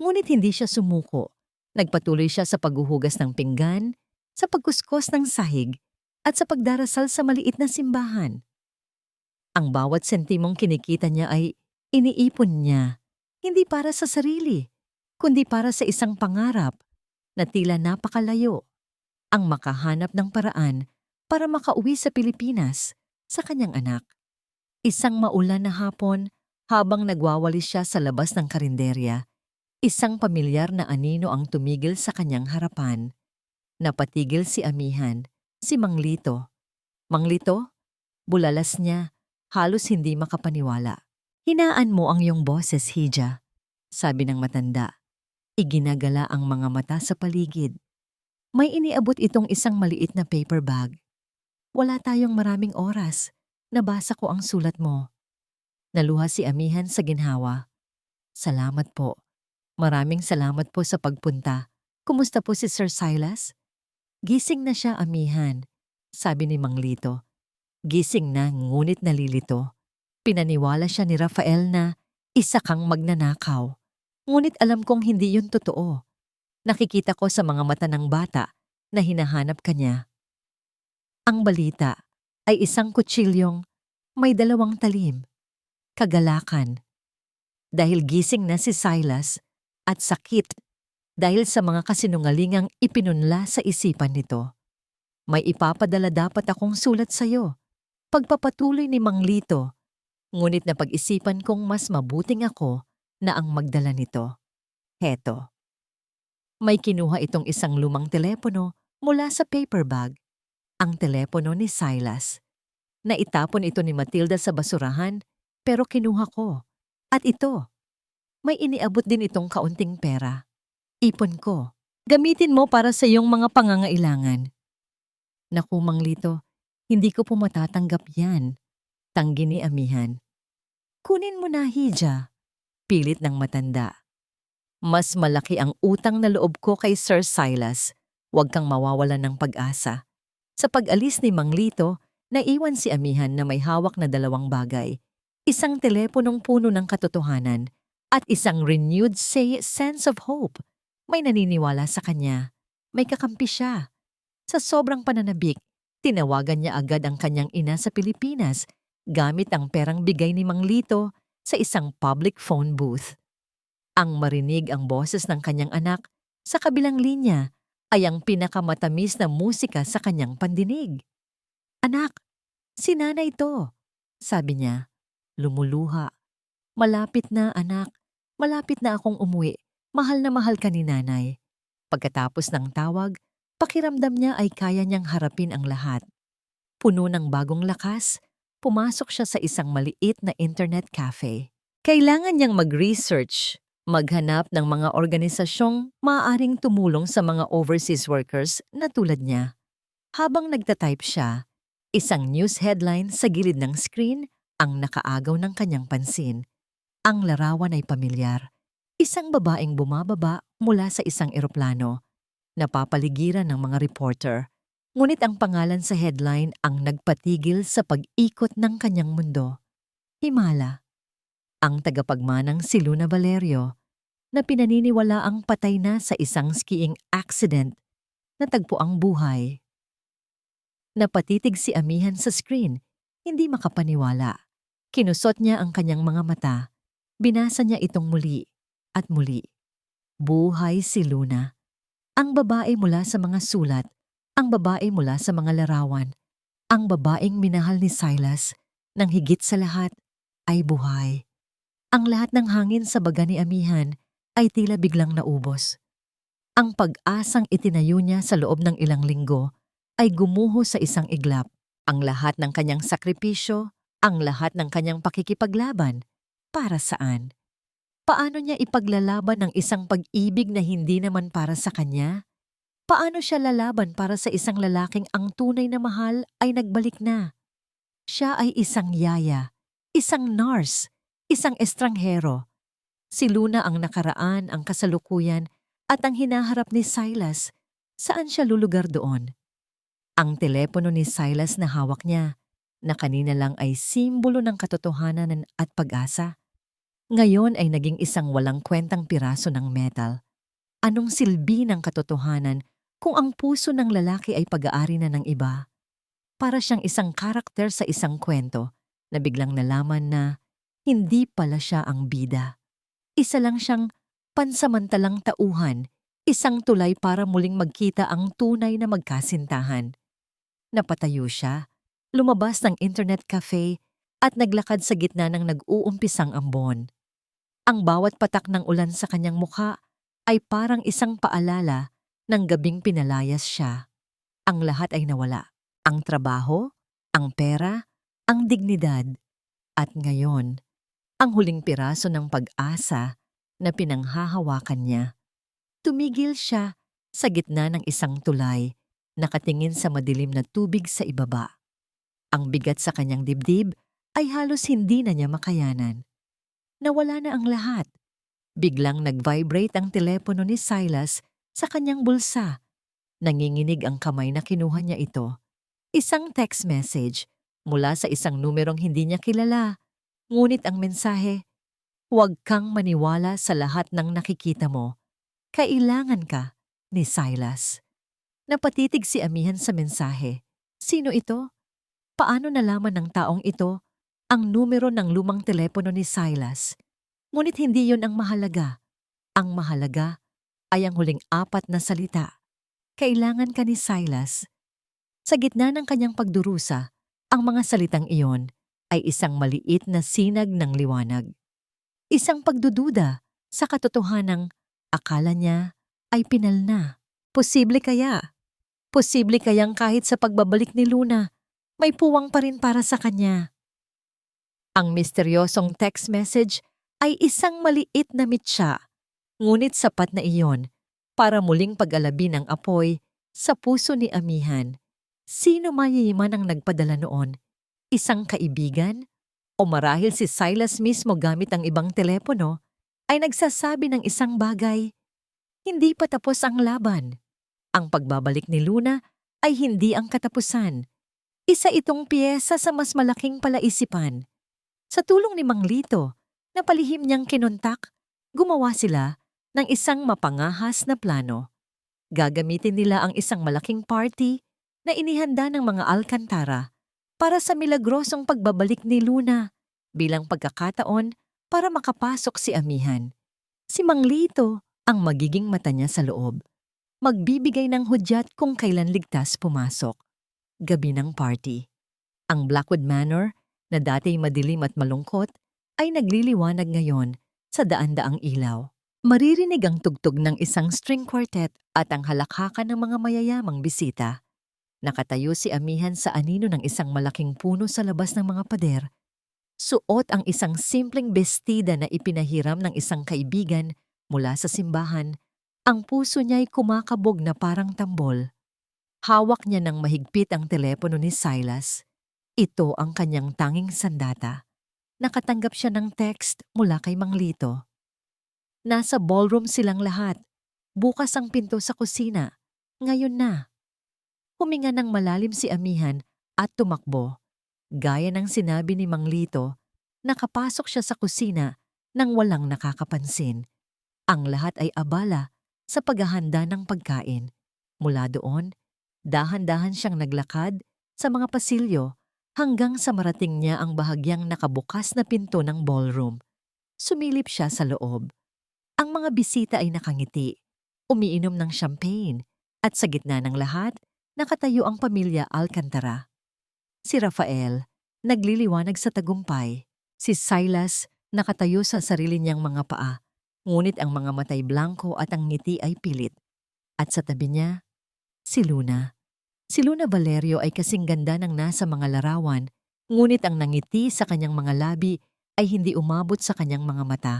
Ngunit hindi siya sumuko. Nagpatuloy siya sa paghuhugas ng pinggan, sa pagkuskos ng sahig, at sa pagdarasal sa maliit na simbahan. Ang bawat sentimong kinikita niya ay iniipon niya, hindi para sa sarili, kundi para sa isang pangarap na tila napakalayo, ang makahanap ng paraan para makauwi sa Pilipinas sa kanyang anak. Isang maulan na hapon, habang nagwawalis siya sa labas ng karinderya, isang pamilyar na anino ang tumigil sa kanyang harapan. Napatigil si Amihan, si Mang Lito. "Mang Lito?" Bulalas niya, halos hindi makapaniwala. "Hinaan mo ang iyong boses, Hija," sabi ng matanda. Iginagala ang mga mata sa paligid. May iniabot itong isang maliit na paper bag. "Wala tayong maraming oras. Nabasa ko ang sulat mo." Naluha si Amihan sa ginhawa. "Salamat po. Maraming salamat po sa pagpunta. Kumusta po si Sir Silas?" "Gising na siya, Amihan," sabi ni Mang Lito. Gising na ngunit nalilito. Pinaniwala siya ni Rafael na isa kang magnanakaw. Ngunit alam kong hindi yun totoo. Nakikita ko sa mga mata ng bata na hinahanap ka niya. Ang balita ay isang kutsilyong may 2 talim. Kagalakan. Dahil gising na si Silas at sakit dahil sa mga kasinungalingang ipinunla sa isipan nito. "May ipapadala dapat akong sulat sa'yo." Pagpapatuloy ni Mang Lito, ngunit napag-isipan kong mas mabuting ako na ang magdala nito. Heto. May kinuha itong isang lumang telepono mula sa paper bag. Ang telepono ni Silas. Naitapon ito ni Matilda sa basurahan, pero kinuha ko. At ito, may iniabot din itong kaunting pera. "Ipon ko. Gamitin mo para sa iyong mga pangangailangan." "Naku, Mang Lito, hindi ko po matatanggap yan," tanggi ni Amihan. "Kunin mo na, Hija," pilit ng matanda. "Mas malaki ang utang na loob ko kay Sir Silas. Huwag kang mawawalan ng pag-asa." Sa pag-alis ni Mang Lito, naiwan si Amihan na may hawak na 2 bagay. Isang teleponong puno ng katotohanan at isang renewed sense of hope. May naniniwala sa kanya. May kakampi siya. Sa sobrang pananabik, tinawagan niya agad ang kanyang ina sa Pilipinas gamit ang perang bigay ni Mang Lito sa isang public phone booth. Ang marinig ang boses ng kanyang anak sa kabilang linya ay ang pinakamatamis na musika sa kanyang pandinig. "Anak, si nanay ito," sabi niya. Lumuluha. "Malapit na, anak. Malapit na akong umuwi. Mahal na mahal ka ni nanay." Pagkatapos ng tawag, pakiramdam niya ay kaya niyang harapin ang lahat. Puno ng bagong lakas, pumasok siya sa isang maliit na internet cafe. Kailangan niyang mag-research, maghanap ng mga organisasyong maaaring tumulong sa mga overseas workers na tulad niya. Habang nagtatype siya, isang news headline sa gilid ng screen ang nakaagaw ng kanyang pansin. Ang larawan ay pamilyar. Isang babaeng bumababa mula sa isang eroplano, napapaligiran ng mga reporter. Ngunit ang pangalan sa headline ang nagpatigil sa pag-ikot ng kanyang mundo. Himala. Ang tagapagmanang si Luna Valerio, na pinaniniwalaang patay na sa isang skiing accident, natagpo ang buhay. Napatitig si Amihan sa screen, hindi makapaniwala. Kinusot niya ang kanyang mga mata. Binasa niya itong muli at muli. Buhay si Luna. Ang babae mula sa mga sulat, ang babae mula sa mga larawan, ang babaeng minahal ni Silas, nang higit sa lahat, ay buhay. Ang lahat ng hangin sa baga ni Amihan ay tila biglang naubos. Ang pag-asang itinayo niya sa loob ng ilang linggo ay gumuho sa isang iglap. Ang lahat ng kanyang sakripisyo, ang lahat ng kanyang pakikipaglaban, para saan? Paano niya ipaglalaban ang isang pag-ibig na hindi naman para sa kanya? Paano siya lalaban para sa isang lalaking ang tunay na mahal ay nagbalik na? Siya ay isang yaya, isang nurse, isang estranghero. Si Luna ang nakaraan, ang kasalukuyan, at ang hinaharap ni Silas. Saan siya lulugar doon? Ang telepono ni Silas na hawak niya, na kanina lang ay simbolo ng katotohanan at pag-asa, ngayon ay naging isang walang kwentang piraso ng metal. Anong silbi ng katotohanan kung ang puso ng lalaki ay pag-aari na ng iba? Para siyang isang karakter sa isang kwento na biglang nalaman na hindi pala siya ang bida. Isa lang siyang pansamantalang tauhan, isang tulay para muling magkita ang tunay na magkasintahan. Napatayo siya, lumabas ng internet cafe at naglakad sa gitna ng nag-uumpisang ambon. Ang bawat patak ng ulan sa kanyang mukha ay parang isang paalala ng gabing pinalayas siya. Ang lahat ay nawala. Ang trabaho, ang pera, ang dignidad, at ngayon, ang huling piraso ng pag-asa na pinanghahawakan niya. Tumigil siya sa gitna ng isang tulay, nakatingin sa madilim na tubig sa ibaba. Ang bigat sa kanyang dibdib ay halos hindi na niya makayanan. Nawala na ang lahat. Biglang nag-vibrate ang telepono ni Silas sa kanyang bulsa. Nanginginig ang kamay na kinuha niya ito. Isang text message mula sa isang numerong hindi niya kilala. Ngunit ang mensahe, "Huwag kang maniwala sa lahat ng nakikita mo. Kailangan ka ni Silas." Napatitig si Amihan sa mensahe. Sino ito? Paano nalaman ng taong ito ang numero ng lumang telepono ni Silas? Ngunit hindi yon ang mahalaga. Ang mahalaga ay ang huling apat na salita. Kailangan ka ni Silas. Sa gitna ng kanyang pagdurusa, ang mga salitang iyon ay isang maliit na sinag ng liwanag. Isang pagdududa sa katotohanang akala niya ay pinal na. Posible kaya? Posible kayang kahit sa pagbabalik ni Luna, may puwang pa rin para sa kanya? Ang misteryosong text message ay isang maliit na mitsa, ngunit sapat na iyon para muling pag-alabi ng apoy sa puso ni Amihan. Sino mayiman ang nagpadala noon? Isang kaibigan? O marahil si Silas mismo gamit ang ibang telepono ay nagsasabi ng isang bagay? Hindi pa tapos ang laban. Ang pagbabalik ni Luna ay hindi ang katapusan. Isa itong piyesa sa mas malaking palaisipan. Sa tulong ni Mang Lito, na palihim niyang kinontak, gumawa sila ng isang mapangahas na plano. Gagamitin nila ang isang malaking party na inihanda ng mga Alcantara para sa milagrosong pagbabalik ni Luna bilang pagkakataon para makapasok si Amihan. Si Mang Lito ang magiging mata niya sa loob. Magbibigay ng hudyat kung kailan ligtas pumasok. Gabi ng party. Ang Blackwood Manor, na dati madilim at malungkot, ay nagliliwanag ngayon sa daan-daang ilaw. Maririnig ang tugtog ng isang string quartet at ang halakhakan ng mga mayayamang bisita. Nakatayo si Amihan sa anino ng isang malaking puno sa labas ng mga pader. Suot ang isang simpleng bestida na ipinahiram ng isang kaibigan mula sa simbahan. Ang puso niya'y kumakabog na parang tambol. Hawak niya ng mahigpit ang telepono ni Silas. Ito ang kanyang tanging sandata. Nakatanggap siya ng text mula kay Mang Lito. Nasa ballroom silang lahat. Bukas ang pinto sa kusina. Ngayon na. Huminga ng malalim si Amihan at tumakbo. Gaya ng sinabi ni Mang Lito, nakapasok siya sa kusina nang walang nakakapansin. Ang lahat ay abala sa paghahanda ng pagkain. Mula doon, dahan-dahan siyang naglakad sa mga pasilyo hanggang sa marating niya ang bahagyang nakabukas na pinto ng ballroom. Sumilip siya sa loob. Ang mga bisita ay nakangiti, umiinom ng champagne, at sa gitna ng lahat, nakatayo ang pamilya Alcantara. Si Rafael, nagliliwanag sa tagumpay. Si Silas, nakatayo sa sarili niyang mga paa, ngunit ang mga matay blanco at ang ngiti ay pilit. At sa tabi niya, si Luna. Si Luna Valerio ay kasing ganda ng nasa mga larawan, ngunit ang nangiti sa kanyang mga labi ay hindi umabot sa kanyang mga mata.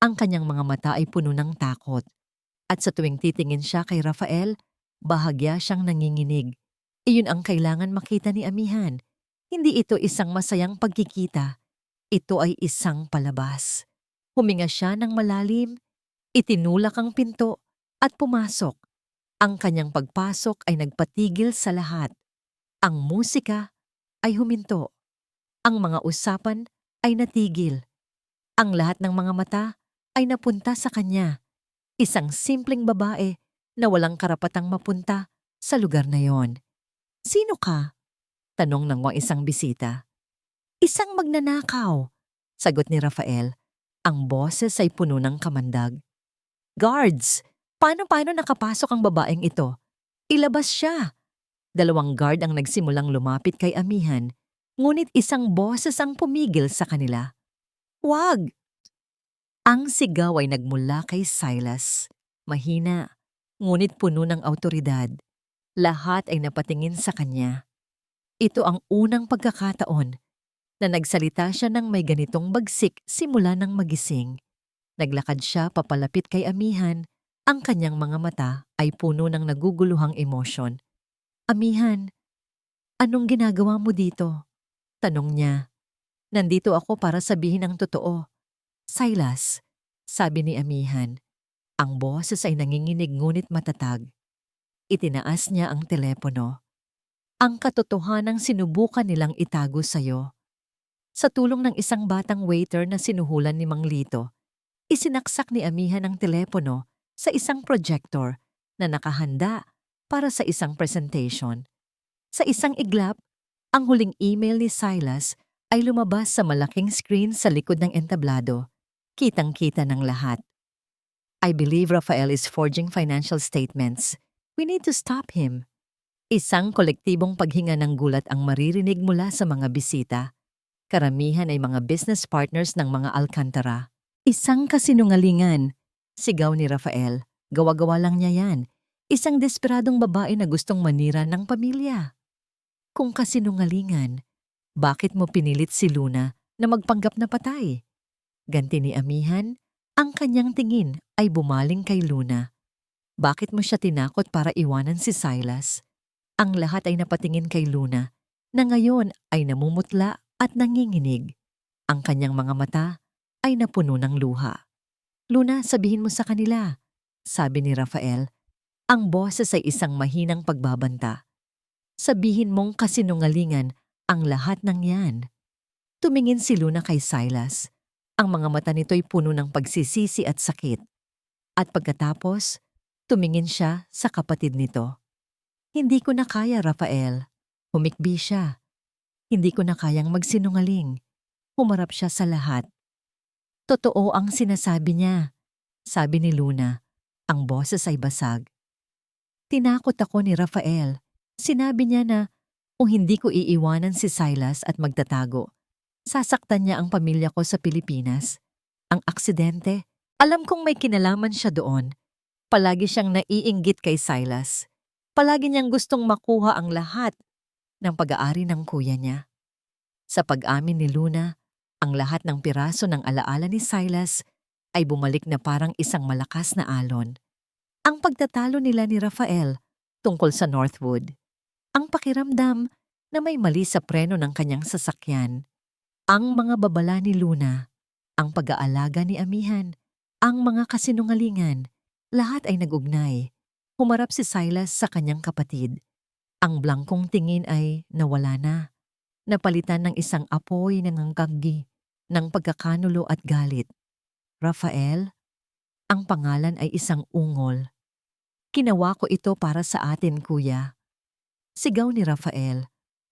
Ang kanyang mga mata ay puno ng takot. At sa tuwing titingin siya kay Rafael, bahagya siyang nanginginig. Iyon ang kailangan makita ni Amihan. Hindi ito isang masayang pagkikita. Ito ay isang palabas. Huminga siya ng malalim, itinulak ang pinto at pumasok. Ang kanyang pagpasok ay nagpatigil sa lahat. Ang musika ay huminto. Ang mga usapan ay natigil. Ang lahat ng mga mata ay napunta sa kanya. Isang simpleng babae na walang karapatang mapunta sa lugar na yon. "Sino ka?" tanong ng isang bisita. "Isang magnanakaw," sagot ni Rafael. Ang boses ay puno ng kamandag. "Guards! Paano nakapasok ang babaeng ito? Ilabas siya!" 2 guard ang nagsimulang lumapit kay Amihan, ngunit isang boses ang pumigil sa kanila. "Wag!" Ang sigaw ay nagmula kay Silas. Mahina, ngunit puno ng awtoridad. Lahat ay napatingin sa kanya. Ito ang unang pagkakataon na nagsalita siya ng may ganitong bagsik simula ng magising. Naglakad siya papalapit kay Amihan. Ang kanyang mga mata ay puno ng naguguluhang emosyon. "Amihan, anong ginagawa mo dito?" tanong niya. "Nandito ako para sabihin ang totoo." "Silas," sabi ni Amihan. Ang boses ay nanginginig ngunit matatag. Itinaas niya ang telepono. "Ang katotohanang sinubukan nilang itago sa'yo." Sa tulong ng isang batang waiter na sinuhulan ni Mang Lito, isinaksak ni Amihan ang telepono sa isang projector na nakahanda para sa isang presentation. Sa isang iglap, ang huling email ni Silas ay lumabas sa malaking screen sa likod ng entablado. Kitang-kita ng lahat. "I believe Rafael is forging financial statements. We need to stop him." Isang kolektibong paghinga ng gulat ang maririnig mula sa mga bisita. Karamihan ay mga business partners ng mga Alcantara. "Isang kasinungalingan," sigaw ni Rafael. "Gawa-gawa lang niya yan. Isang desperadong babae na gustong manira ng pamilya." Kung kasinungalingan, bakit mo pinilit si Luna na magpanggap na patay? Ganti ni Amihan, ang kanyang tingin ay bumaling kay Luna. Bakit mo siya tinakot para iwanan si Silas? Ang lahat ay napatingin kay Luna, na ngayon ay namumutla at nanginginig. Ang kanyang mga mata ay napuno ng luha. "Luna, sabihin mo sa kanila," sabi ni Rafael. Ang boses ay isang mahinang pagbabanta. "Sabihin mong kasinungalingan ang lahat ng yan." Tumingin si Luna kay Silas. Ang mga mata nito'y puno ng pagsisisi at sakit. At pagkatapos, tumingin siya sa kapatid nito. "Hindi ko na kaya, Rafael." Humikbi siya. "Hindi ko na kayang magsinungaling." Humarap siya sa lahat. "Totoo ang sinasabi niya," sabi ni Luna. Ang boses ay basag. Tinakot ako ni Rafael. Sinabi niya na kung hindi ko iiwanan si Silas at magtatago, sasaktan niya ang pamilya ko sa Pilipinas. Ang aksidente, alam kong may kinalaman siya doon. Palagi siyang naiinggit kay Silas. Palagi niyang gustong makuha ang lahat ng pag-aari ng kuya niya. Sa pag-amin ni Luna, ang lahat ng piraso ng alaala ni Silas ay bumalik na parang isang malakas na alon. Ang pagtatalo nila ni Rafael tungkol sa Northwood. Ang pakiramdam na may mali sa preno ng kanyang sasakyan. Ang mga babala ni Luna, ang pag-aalaga ni Amihan, ang mga kasinungalingan, lahat ay nag-ugnay. Humarap si Silas sa kanyang kapatid. Ang blangkong tingin ay nawala na. Napalitan ng isang apoy ng angkaggi, ng pagkakanulo at galit. Rafael, ang pangalan ay isang ungol. Ginawa ko ito para sa atin, kuya. Sigaw ni Rafael,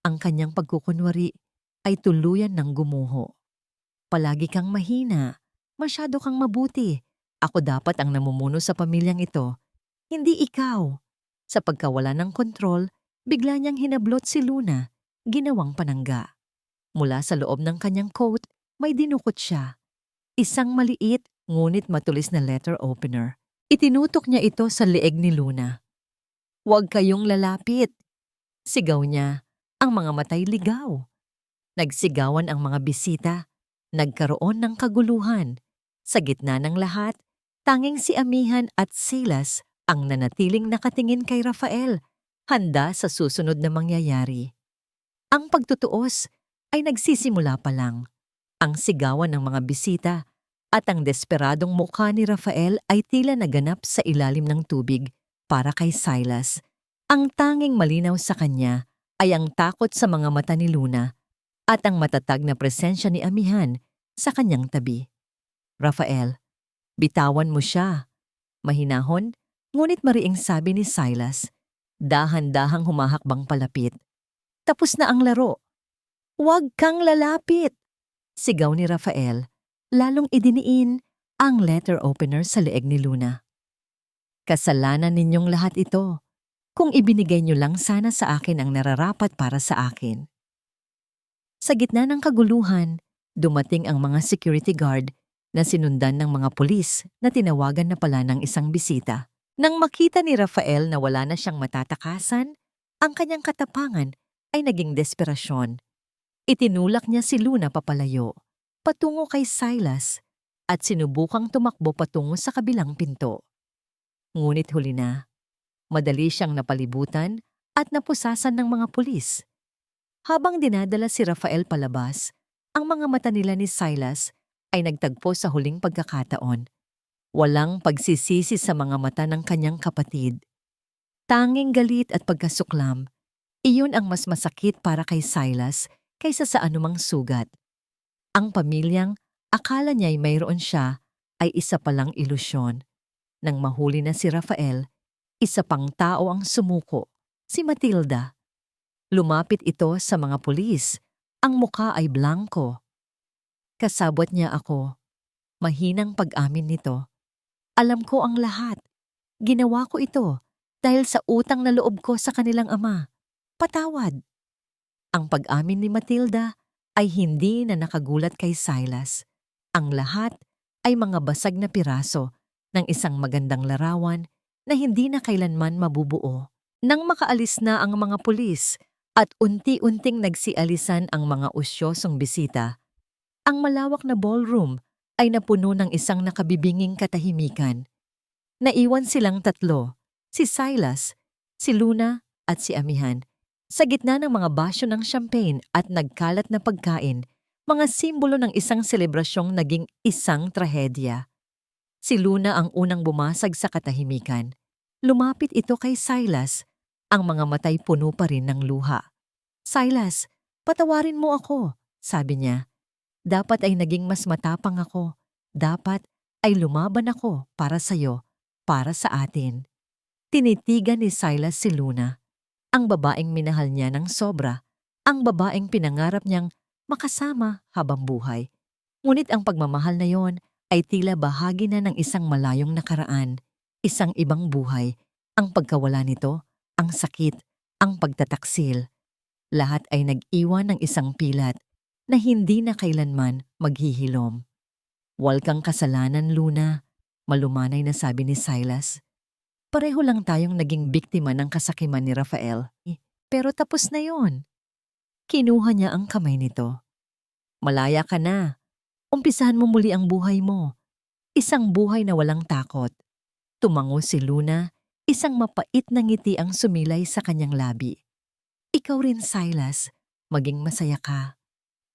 ang kanyang pagkukunwari ay tuluyan ng gumuho. Palagi kang mahina, masyado kang mabuti. Ako dapat ang namumuno sa pamilyang ito, hindi ikaw. Sa pagkawala ng kontrol, bigla niyang hinablot si Luna, ginawang panangga. Mula sa loob ng kanyang coat, may dinukot siya. Isang maliit ngunit matulis na letter opener. Itinutok niya ito sa leeg ni Luna. "Huwag kayong lalapit!" Sigaw niya, ang mga matay ligaw. Nagsigawan ang mga bisita. Nagkaroon ng kaguluhan. Sa gitna ng lahat, tanging si Amihan at Silas ang nanatiling nakatingin kay Rafael, handa sa susunod na mangyayari. Ang pagtutuos ay nagsisimula pa lang. Ang sigawan ng mga bisita at ang desperadong mukha ni Rafael ay tila naganap sa ilalim ng tubig para kay Silas. Ang tanging malinaw sa kanya ay ang takot sa mga mata ni Luna at ang matatag na presensya ni Amihan sa kanyang tabi. "Rafael, bitawan mo siya." Mahinahon, ngunit mariing sabi ni Silas, dahan-dahang humahakbang palapit. "Tapos na ang laro." "Huwag kang lalapit!" Sigaw ni Rafael, lalong idiniin ang letter opener sa leeg ni Luna. "Kasalanan ninyong lahat ito. Kung ibinigay niyo lang sana sa akin ang nararapat para sa akin." Sa gitna ng kaguluhan, dumating ang mga security guard na sinundan ng mga pulis na tinawagan na pala ng isang bisita. Nang makita ni Rafael na wala na siyang matatakasan, ang kanyang katapangan ay naging desperasyon. Itinulak niya si Luna papalayo, patungo kay Silas, at sinubukang tumakbo patungo sa kabilang pinto. Ngunit huli na, madali siyang napalibutan at napusasan ng mga pulis. Habang dinadala si Rafael palabas, ang mga mata nila ni Silas ay nagtagpo sa huling pagkakataon. Walang pagsisisi sa mga mata ng kanyang kapatid. Tanging galit at pagkasuklam, iyon ang mas masakit para kay Silas kaysa sa anumang sugat. Ang pamilyang akala niya'y mayroon siya ay isa palang ilusyon. Nang mahuli na si Rafael, isa pang tao ang sumuko, si Matilda. Lumapit ito sa mga pulis. Ang muka ay blanko. Kasabwat niya ako. Mahinang pag-amin nito. "Alam ko ang lahat. Ginawa ko ito dahil sa utang na loob ko sa kanilang ama. Patawad." Ang pag-amin ni Matilda ay hindi na nakagulat kay Silas. Ang lahat ay mga basag na piraso ng isang magandang larawan na hindi na kailanman mabubuo. Nang makaalis na ang mga pulis at unti-unting nagsialisan ang mga usyosong bisita, ang malawak na ballroom ay napuno ng isang nakabibinging katahimikan. Naiwan silang tatlo, si Silas, si Luna at si Amihan, sa gitna ng mga basyo ng champagne at nagkalat na pagkain, mga simbolo ng isang selebrasyong naging isang trahedya. Si Luna ang unang bumasag sa katahimikan. Lumapit ito kay Silas, ang mga matay puno pa rin ng luha. "Silas, patawarin mo ako," sabi niya. "Dapat ay naging mas matapang ako. Dapat ay lumaban ako para sa'yo, para sa atin." Tinitigan ni Silas si Luna, ang babaeng minahal niya ng sobra, ang babaeng pinangarap niyang makasama habang buhay. Ngunit ang pagmamahal na yon ay tila bahagi na ng isang malayong nakaraan, isang ibang buhay Ang pagkawala nito, ang sakit, ang pagtataksil, lahat ay nag-iwan ng isang pilat na hindi na kailanman maghihilom. "Wal kang kasalanan, Luna," malumanay na sabi ni Silas. "Pareho lang tayong naging biktima ng kasakiman ni Rafael. Pero tapos na yon." Kinuha niya ang kamay nito. "Malaya ka na. Umpisahan mo muli ang buhay mo. Isang buhay na walang takot." Tumango si Luna, isang mapait na ngiti ang sumilay sa kanyang labi. "Ikaw rin, Silas. Maging masaya ka."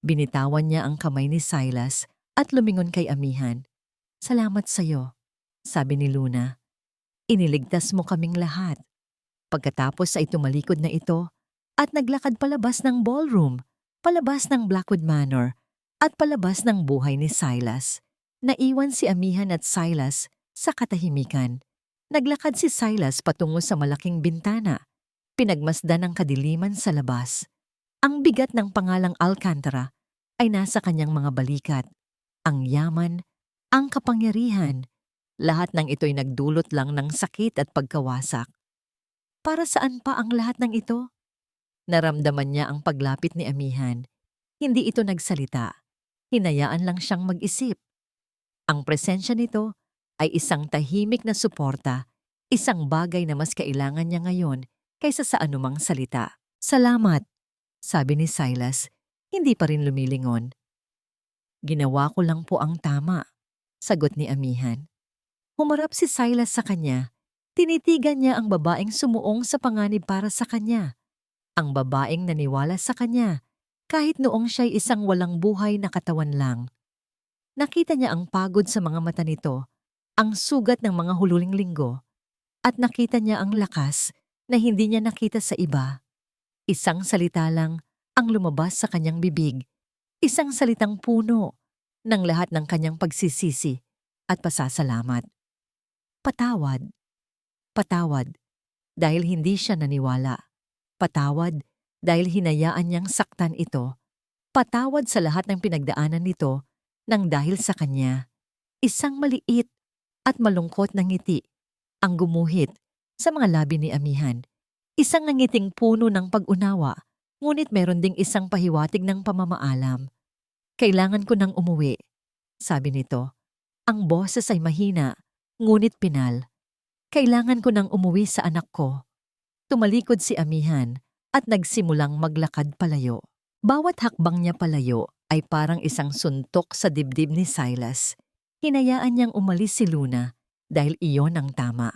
Binitawan niya ang kamay ni Silas at lumingon kay amihan. "Salamat sa'yo," sabi ni Luna. "Iniligtas mo kaming lahat." Pagkatapos ay tumalikod na ito at naglakad palabas ng ballroom, palabas ng Blackwood Manor, at palabas ng buhay ni Silas. Naiwan si amihan at Silas sa katahimikan. Naglakad si Silas patungo sa malaking bintana. Pinagmasdan ang kadiliman sa labas. Ang bigat ng pangalang Alcantara ay nasa kanyang mga balikat. Ang yaman, ang kapangyarihan, lahat ng ito'y nagdulot lang ng sakit at pagkawasak. Para saan pa ang lahat ng ito? Naramdaman niya ang paglapit ni amihan. Hindi ito nagsalita. Hinayaan lang siyang mag-isip. Ang presensya nito ay isang tahimik na suporta, isang bagay na mas kailangan niya ngayon kaysa sa anumang salita. "Salamat," sabi ni Silas, hindi pa rin lumilingon. "Ginawa ko lang po ang tama," sagot ni amihan. Humarap si Silas sa kanya. Tinitigan niya ang babaeng sumuong sa panganib para sa kanya. Ang babaeng naniwala sa kanya, kahit noong siya'y isang walang buhay na katawan lang. Nakita niya ang pagod sa mga mata nito, ang sugat ng mga hululing linggo, at nakita niya ang lakas na hindi niya nakita sa iba. Isang salita lang ang lumabas sa kanyang bibig, isang salitang puno ng lahat ng kanyang pagsisisi at pasasalamat. Patawad. Patawad dahil hindi siya naniwala. Patawad dahil hinayaan niyang saktan ito. Patawad sa lahat ng pinagdaanan nito nang dahil sa kanya. Isang maliit at malungkot na ngiti ang gumuhit sa mga labi ni amihan. Isang nangiting puno ng pag-unawa, ngunit meron ding isang pahiwatig ng pamamaalam. "Kailangan ko nang umuwi," sabi nito. Ang boses ay mahina, ngunit pinal. "Kailangan ko nang umuwi sa anak ko." Tumalikod si amihan at nagsimulang maglakad palayo. Bawat hakbang niya palayo ay parang isang suntok sa dibdib ni Silas. Hinayaan niyang umalis si Luna dahil iyon ang tama.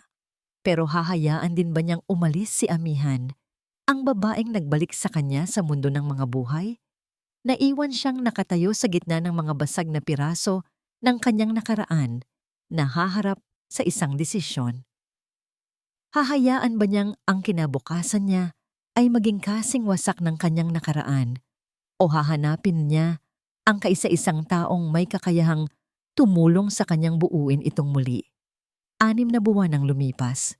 Pero hahayaan din ba niyang umalis si amihan, ang babaeng nagbalik sa kanya sa mundo ng mga buhay? Naiwan siyang nakatayo sa gitna ng mga basag na piraso ng kanyang nakaraan, na haharap sa isang desisyon. Hahayaan ba niyang ang kinabukasan niya ay maging kasing wasak ng kanyang nakaraan, o hahanapin niya ang kaisa-isang taong may kakayahang tumulong sa kanyang buuin itong muli? 6 na buwan ang lumipas.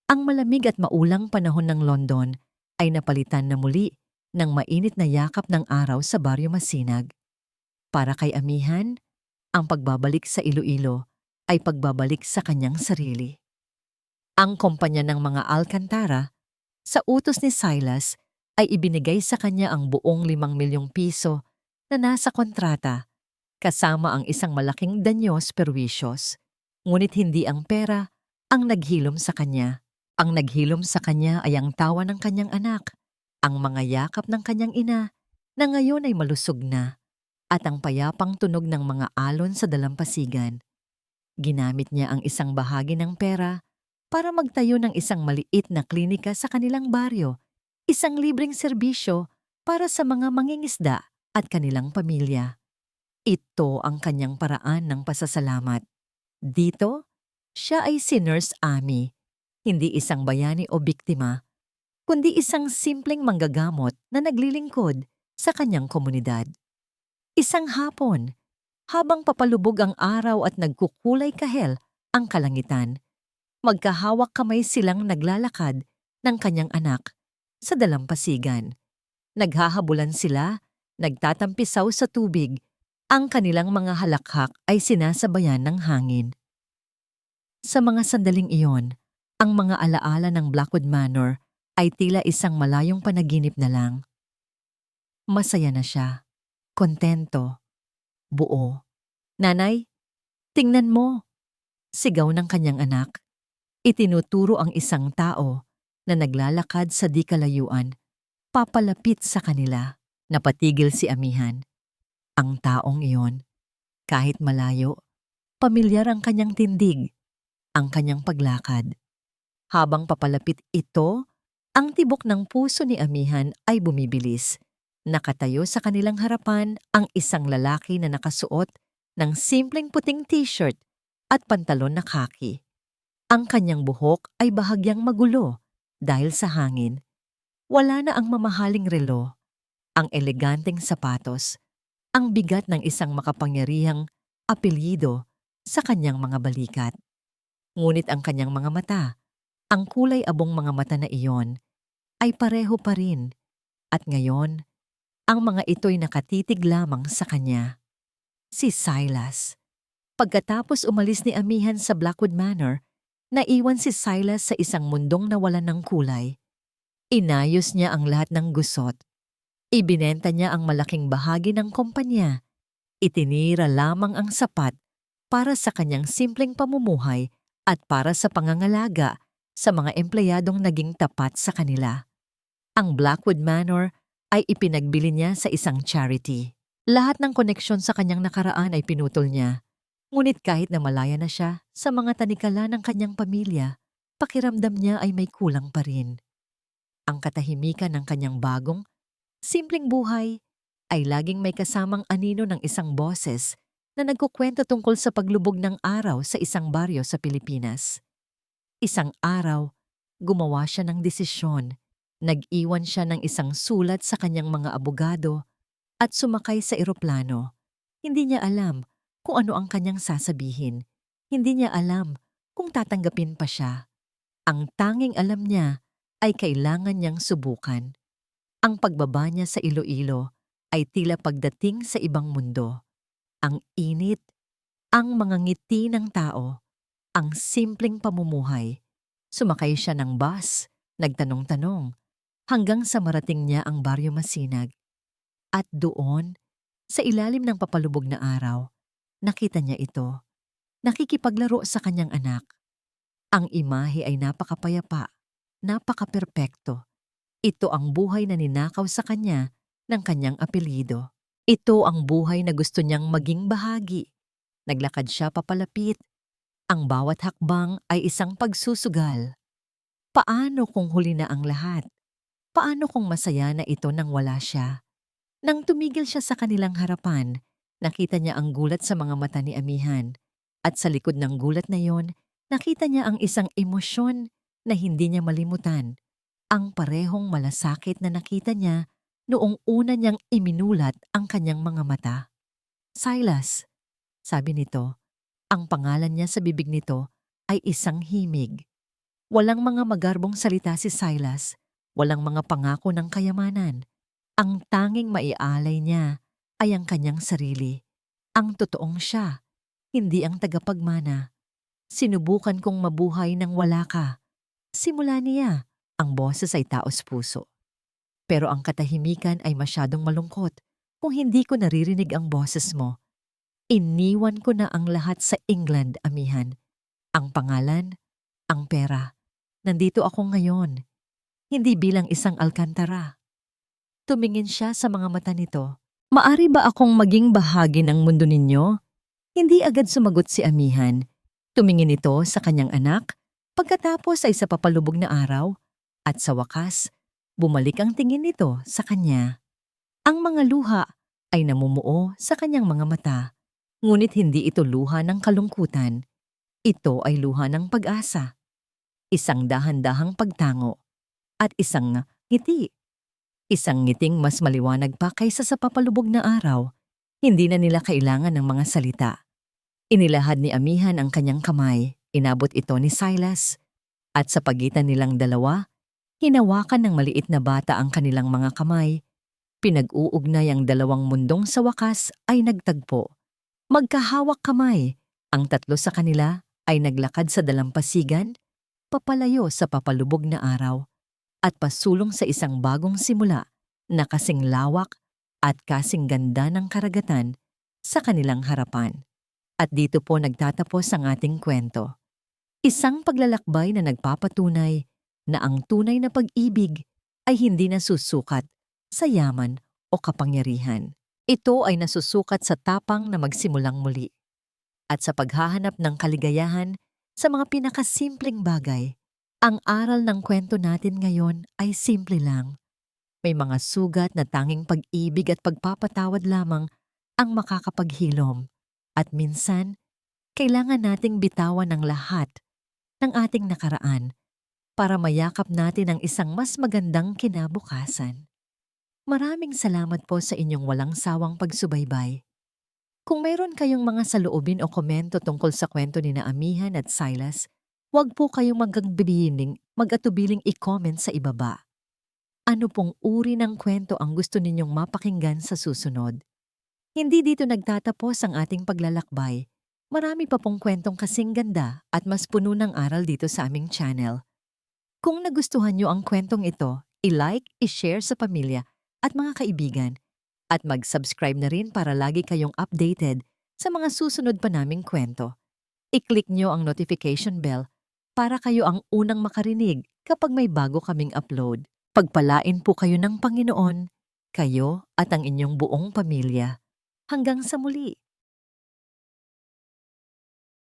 Ang malamig at maulang panahon ng London ay napalitan na muli ng mainit na yakap ng araw sa Baryo Masinag. Para kay amihan, ang pagbabalik sa Iloilo ay pagbabalik sa kanyang sarili. Ang kumpanya ng mga Alcantara, sa utos ni Silas, ay ibinigay sa kanya ang buong 5 milyong piso na nasa kontrata, kasama ang isang malaking danyos perwisyos. Ngunit hindi ang pera ang naghilom sa kanya. Ang naghilom sa kanya ay ang tawa ng kanyang anak, ang mga yakap ng kanyang ina na ngayon ay malusog na, at ang payapang tunog ng mga alon sa dalampasigan. Ginamit niya ang isang bahagi ng pera para magtayo ng isang maliit na klinika sa kanilang baryo, isang libreng serbisyo para sa mga mangingisda at kanilang pamilya. Ito ang kanyang paraan ng pasasalamat. Dito, siya ay si Nurse Amy, hindi isang bayani o biktima, kundi isang simpleng manggagamot na naglilingkod sa kanyang komunidad. Isang hapon, habang papalubog ang araw at nagkukulay kahel ang kalangitan, magkahawak kamay silang naglalakad ng kanyang anak sa dalampasigan. Naghahabulan sila, nagtatampisaw sa tubig, ang kanilang mga halakhak ay sinasabayan ng hangin. Sa mga sandaling iyon, Ang mga alaala ng Blackwood Manor ay tila isang malayong panaginip na lang. Masaya na siya, kontento, buo. "Nanay, tingnan mo!" Sigaw ng kanyang anak. Itinuturo ang isang tao na naglalakad sa di kalayuan, papalapit sa kanila. Napatigil si amihan. Ang taong iyon, kahit malayo, pamilyar ang kanyang tindig, ang kanyang paglakad. Habang papalapit ito, ang tibok ng puso ni amihan ay bumibilis. Nakatayo sa kanilang harapan ang isang lalaki na nakasuot ng simpleng puting t-shirt at pantalon na khaki. Ang kanyang buhok ay bahagyang magulo dahil sa hangin. Wala na ang mamahaling relo, ang eleganteng sapatos, ang bigat ng isang makapangyarihang apelyido sa kanyang mga balikat. Ngunit ang kanyang mga mata, ang kulay abong mga mata na iyon, ay pareho pa rin. At ngayon, ang mga ito'y nakatitig lamang sa kanya. Si Silas. Pagkatapos umalis ni amihan sa Blackwood Manor, naiwan si Silas sa isang mundong nawalan ng kulay. Inayos niya ang lahat ng gusot. Ibinenta niya ang malaking bahagi ng kumpanya. Itinira lamang ang sapat para sa kanyang simpleng pamumuhay at para sa pangangalaga sa mga empleyadong naging tapat sa kanila. Ang Blackwood Manor ay ipinagbili niya sa isang charity. Lahat ng koneksyon sa kanyang nakaraan ay pinutol niya. Ngunit kahit na malaya na siya sa mga tanikala ng kanyang pamilya, pakiramdam niya ay may kulang pa rin. Ang katahimikan ng kanyang bagong, simpleng buhay ay laging may kasamang anino ng isang boses na nagkukwento tungkol sa paglubog ng araw sa isang baryo sa Pilipinas. Isang araw, gumawa siya ng desisyon. Nag-iwan siya ng isang sulat sa kanyang mga abogado at sumakay sa eroplano. Hindi niya alam kung ano ang kanyang sasabihin. Hindi niya alam kung tatanggapin pa siya. Ang tanging alam niya ay kailangan niyang subukan. Ang pagbaba niya sa Iloilo ay tila pagdating sa ibang mundo. Ang init, ang mga ngiti ng tao, ang simpleng pamumuhay. Sumakay siya ng bus, nagtanong-tanong, hanggang sa marating niya ang Baryo Masinag. At doon, sa ilalim ng papalubog na araw, nakita niya ito. Nakikipaglaro sa kanyang anak. Ang imahe ay napakapayapa, napakaperpekto. Ito ang buhay na ninakaw sa kanya ng kanyang apelyido. Ito ang buhay na gusto niyang maging bahagi. Naglakad siya papalapit. Ang bawat hakbang ay isang pagsusugal. Paano kung huli na ang lahat? Paano kung masaya na ito nang wala siya? Nang tumigil siya sa kanilang harapan, nakita niya ang gulat sa mga mata ni amihan. At sa likod ng gulat na yon, nakita niya ang isang emosyon na hindi niya malimutan. Ang parehong malasakit na nakita niya noong una niyang iminulat ang kanyang mga mata. Silas, sabi nito. Ang pangalan niya sa bibig nito ay isang himig. Walang mga magarbong salita si Silas, walang mga pangako ng kayamanan. Ang tanging maialay niya ay ang kanyang sarili. Ang totoong siya, hindi ang tagapagmana. Sinubukan kong mabuhay nang wala ka. Simula niya, ang boses ay taos puso. Pero ang katahimikan ay masyadong malungkot kung hindi ko naririnig ang boses mo. Iniwan ko na ang lahat sa England, amihan. Ang pangalan, ang pera. Nandito ako ngayon, hindi bilang isang alkantara. Tumingin siya sa mga mata nito. Maari ba akong maging bahagi ng mundo ninyo? Hindi agad sumagot si amihan. Tumingin ito sa kanyang anak, pagkatapos ay sa papalubog na araw, at sa wakas, bumalik ang tingin nito sa kanya. Ang mga luha ay namumuo sa kanyang mga mata, ngunit hindi ito luha ng kalungkutan. Ito ay luha ng pag-asa. Isang dahan-dahang pagtango at isang ngiti. Isang ngiting mas maliwanag pa kaysa sa papalubog na araw. Hindi na nila kailangan ng mga salita. Inilahad ni amihan ang kanyang kamay, inabot ito ni Silas, at sa pagitan nilang dalawa, hinawakan ng maliit na bata ang kanilang mga kamay. Pinag-uugnay ang dalawang mundong sa wakas ay nagtagpo. Magkahawak kamay, ang tatlo sa kanila ay naglakad sa dalampasigan, papalayo sa papalubog na araw, at pasulong sa isang bagong simula na kasing lawak at kasing ganda ng karagatan sa kanilang harapan. At dito po nagtatapos ang ating kwento. Isang paglalakbay na nagpapatunay na ang tunay na pag-ibig ay hindi nasusukat sa yaman o kapangyarihan. Ito ay nasusukat sa tapang na magsimulang muli at sa paghahanap ng kaligayahan sa mga pinakasimpleng bagay. Ang aral ng kwento natin ngayon ay simple lang. May mga sugat na tanging pag-ibig at pagpapatawad lamang ang makakapaghilom. At minsan, kailangan nating bitawan ang lahat ng ating nakaraan para mayakap natin ang isang mas magandang kinabukasan. Maraming salamat po sa inyong walang sawang pagsubaybay. Kung mayroon kayong mga saloobin o komento tungkol sa kwento ni na Amihan at Silas, huwag po kayong mag-atubiling i-comment sa ibaba. Ano pong uri ng kwento ang gusto ninyong mapakinggan sa susunod? Hindi dito nagtatapos ang ating paglalakbay. Marami pa pong kwentong kasing ganda at mas puno ng aral dito sa aming channel. Kung nagustuhan nyo ang kwentong ito, i-like, i-share sa pamilya at mga kaibigan, at mag-subscribe na rin para lagi kayong updated sa mga susunod pa naming kwento. I-click nyo ang notification bell para kayo ang unang makarinig kapag may bago kaming upload. Pagpalain po kayo ng Panginoon, kayo at ang inyong buong pamilya. Hanggang sa muli.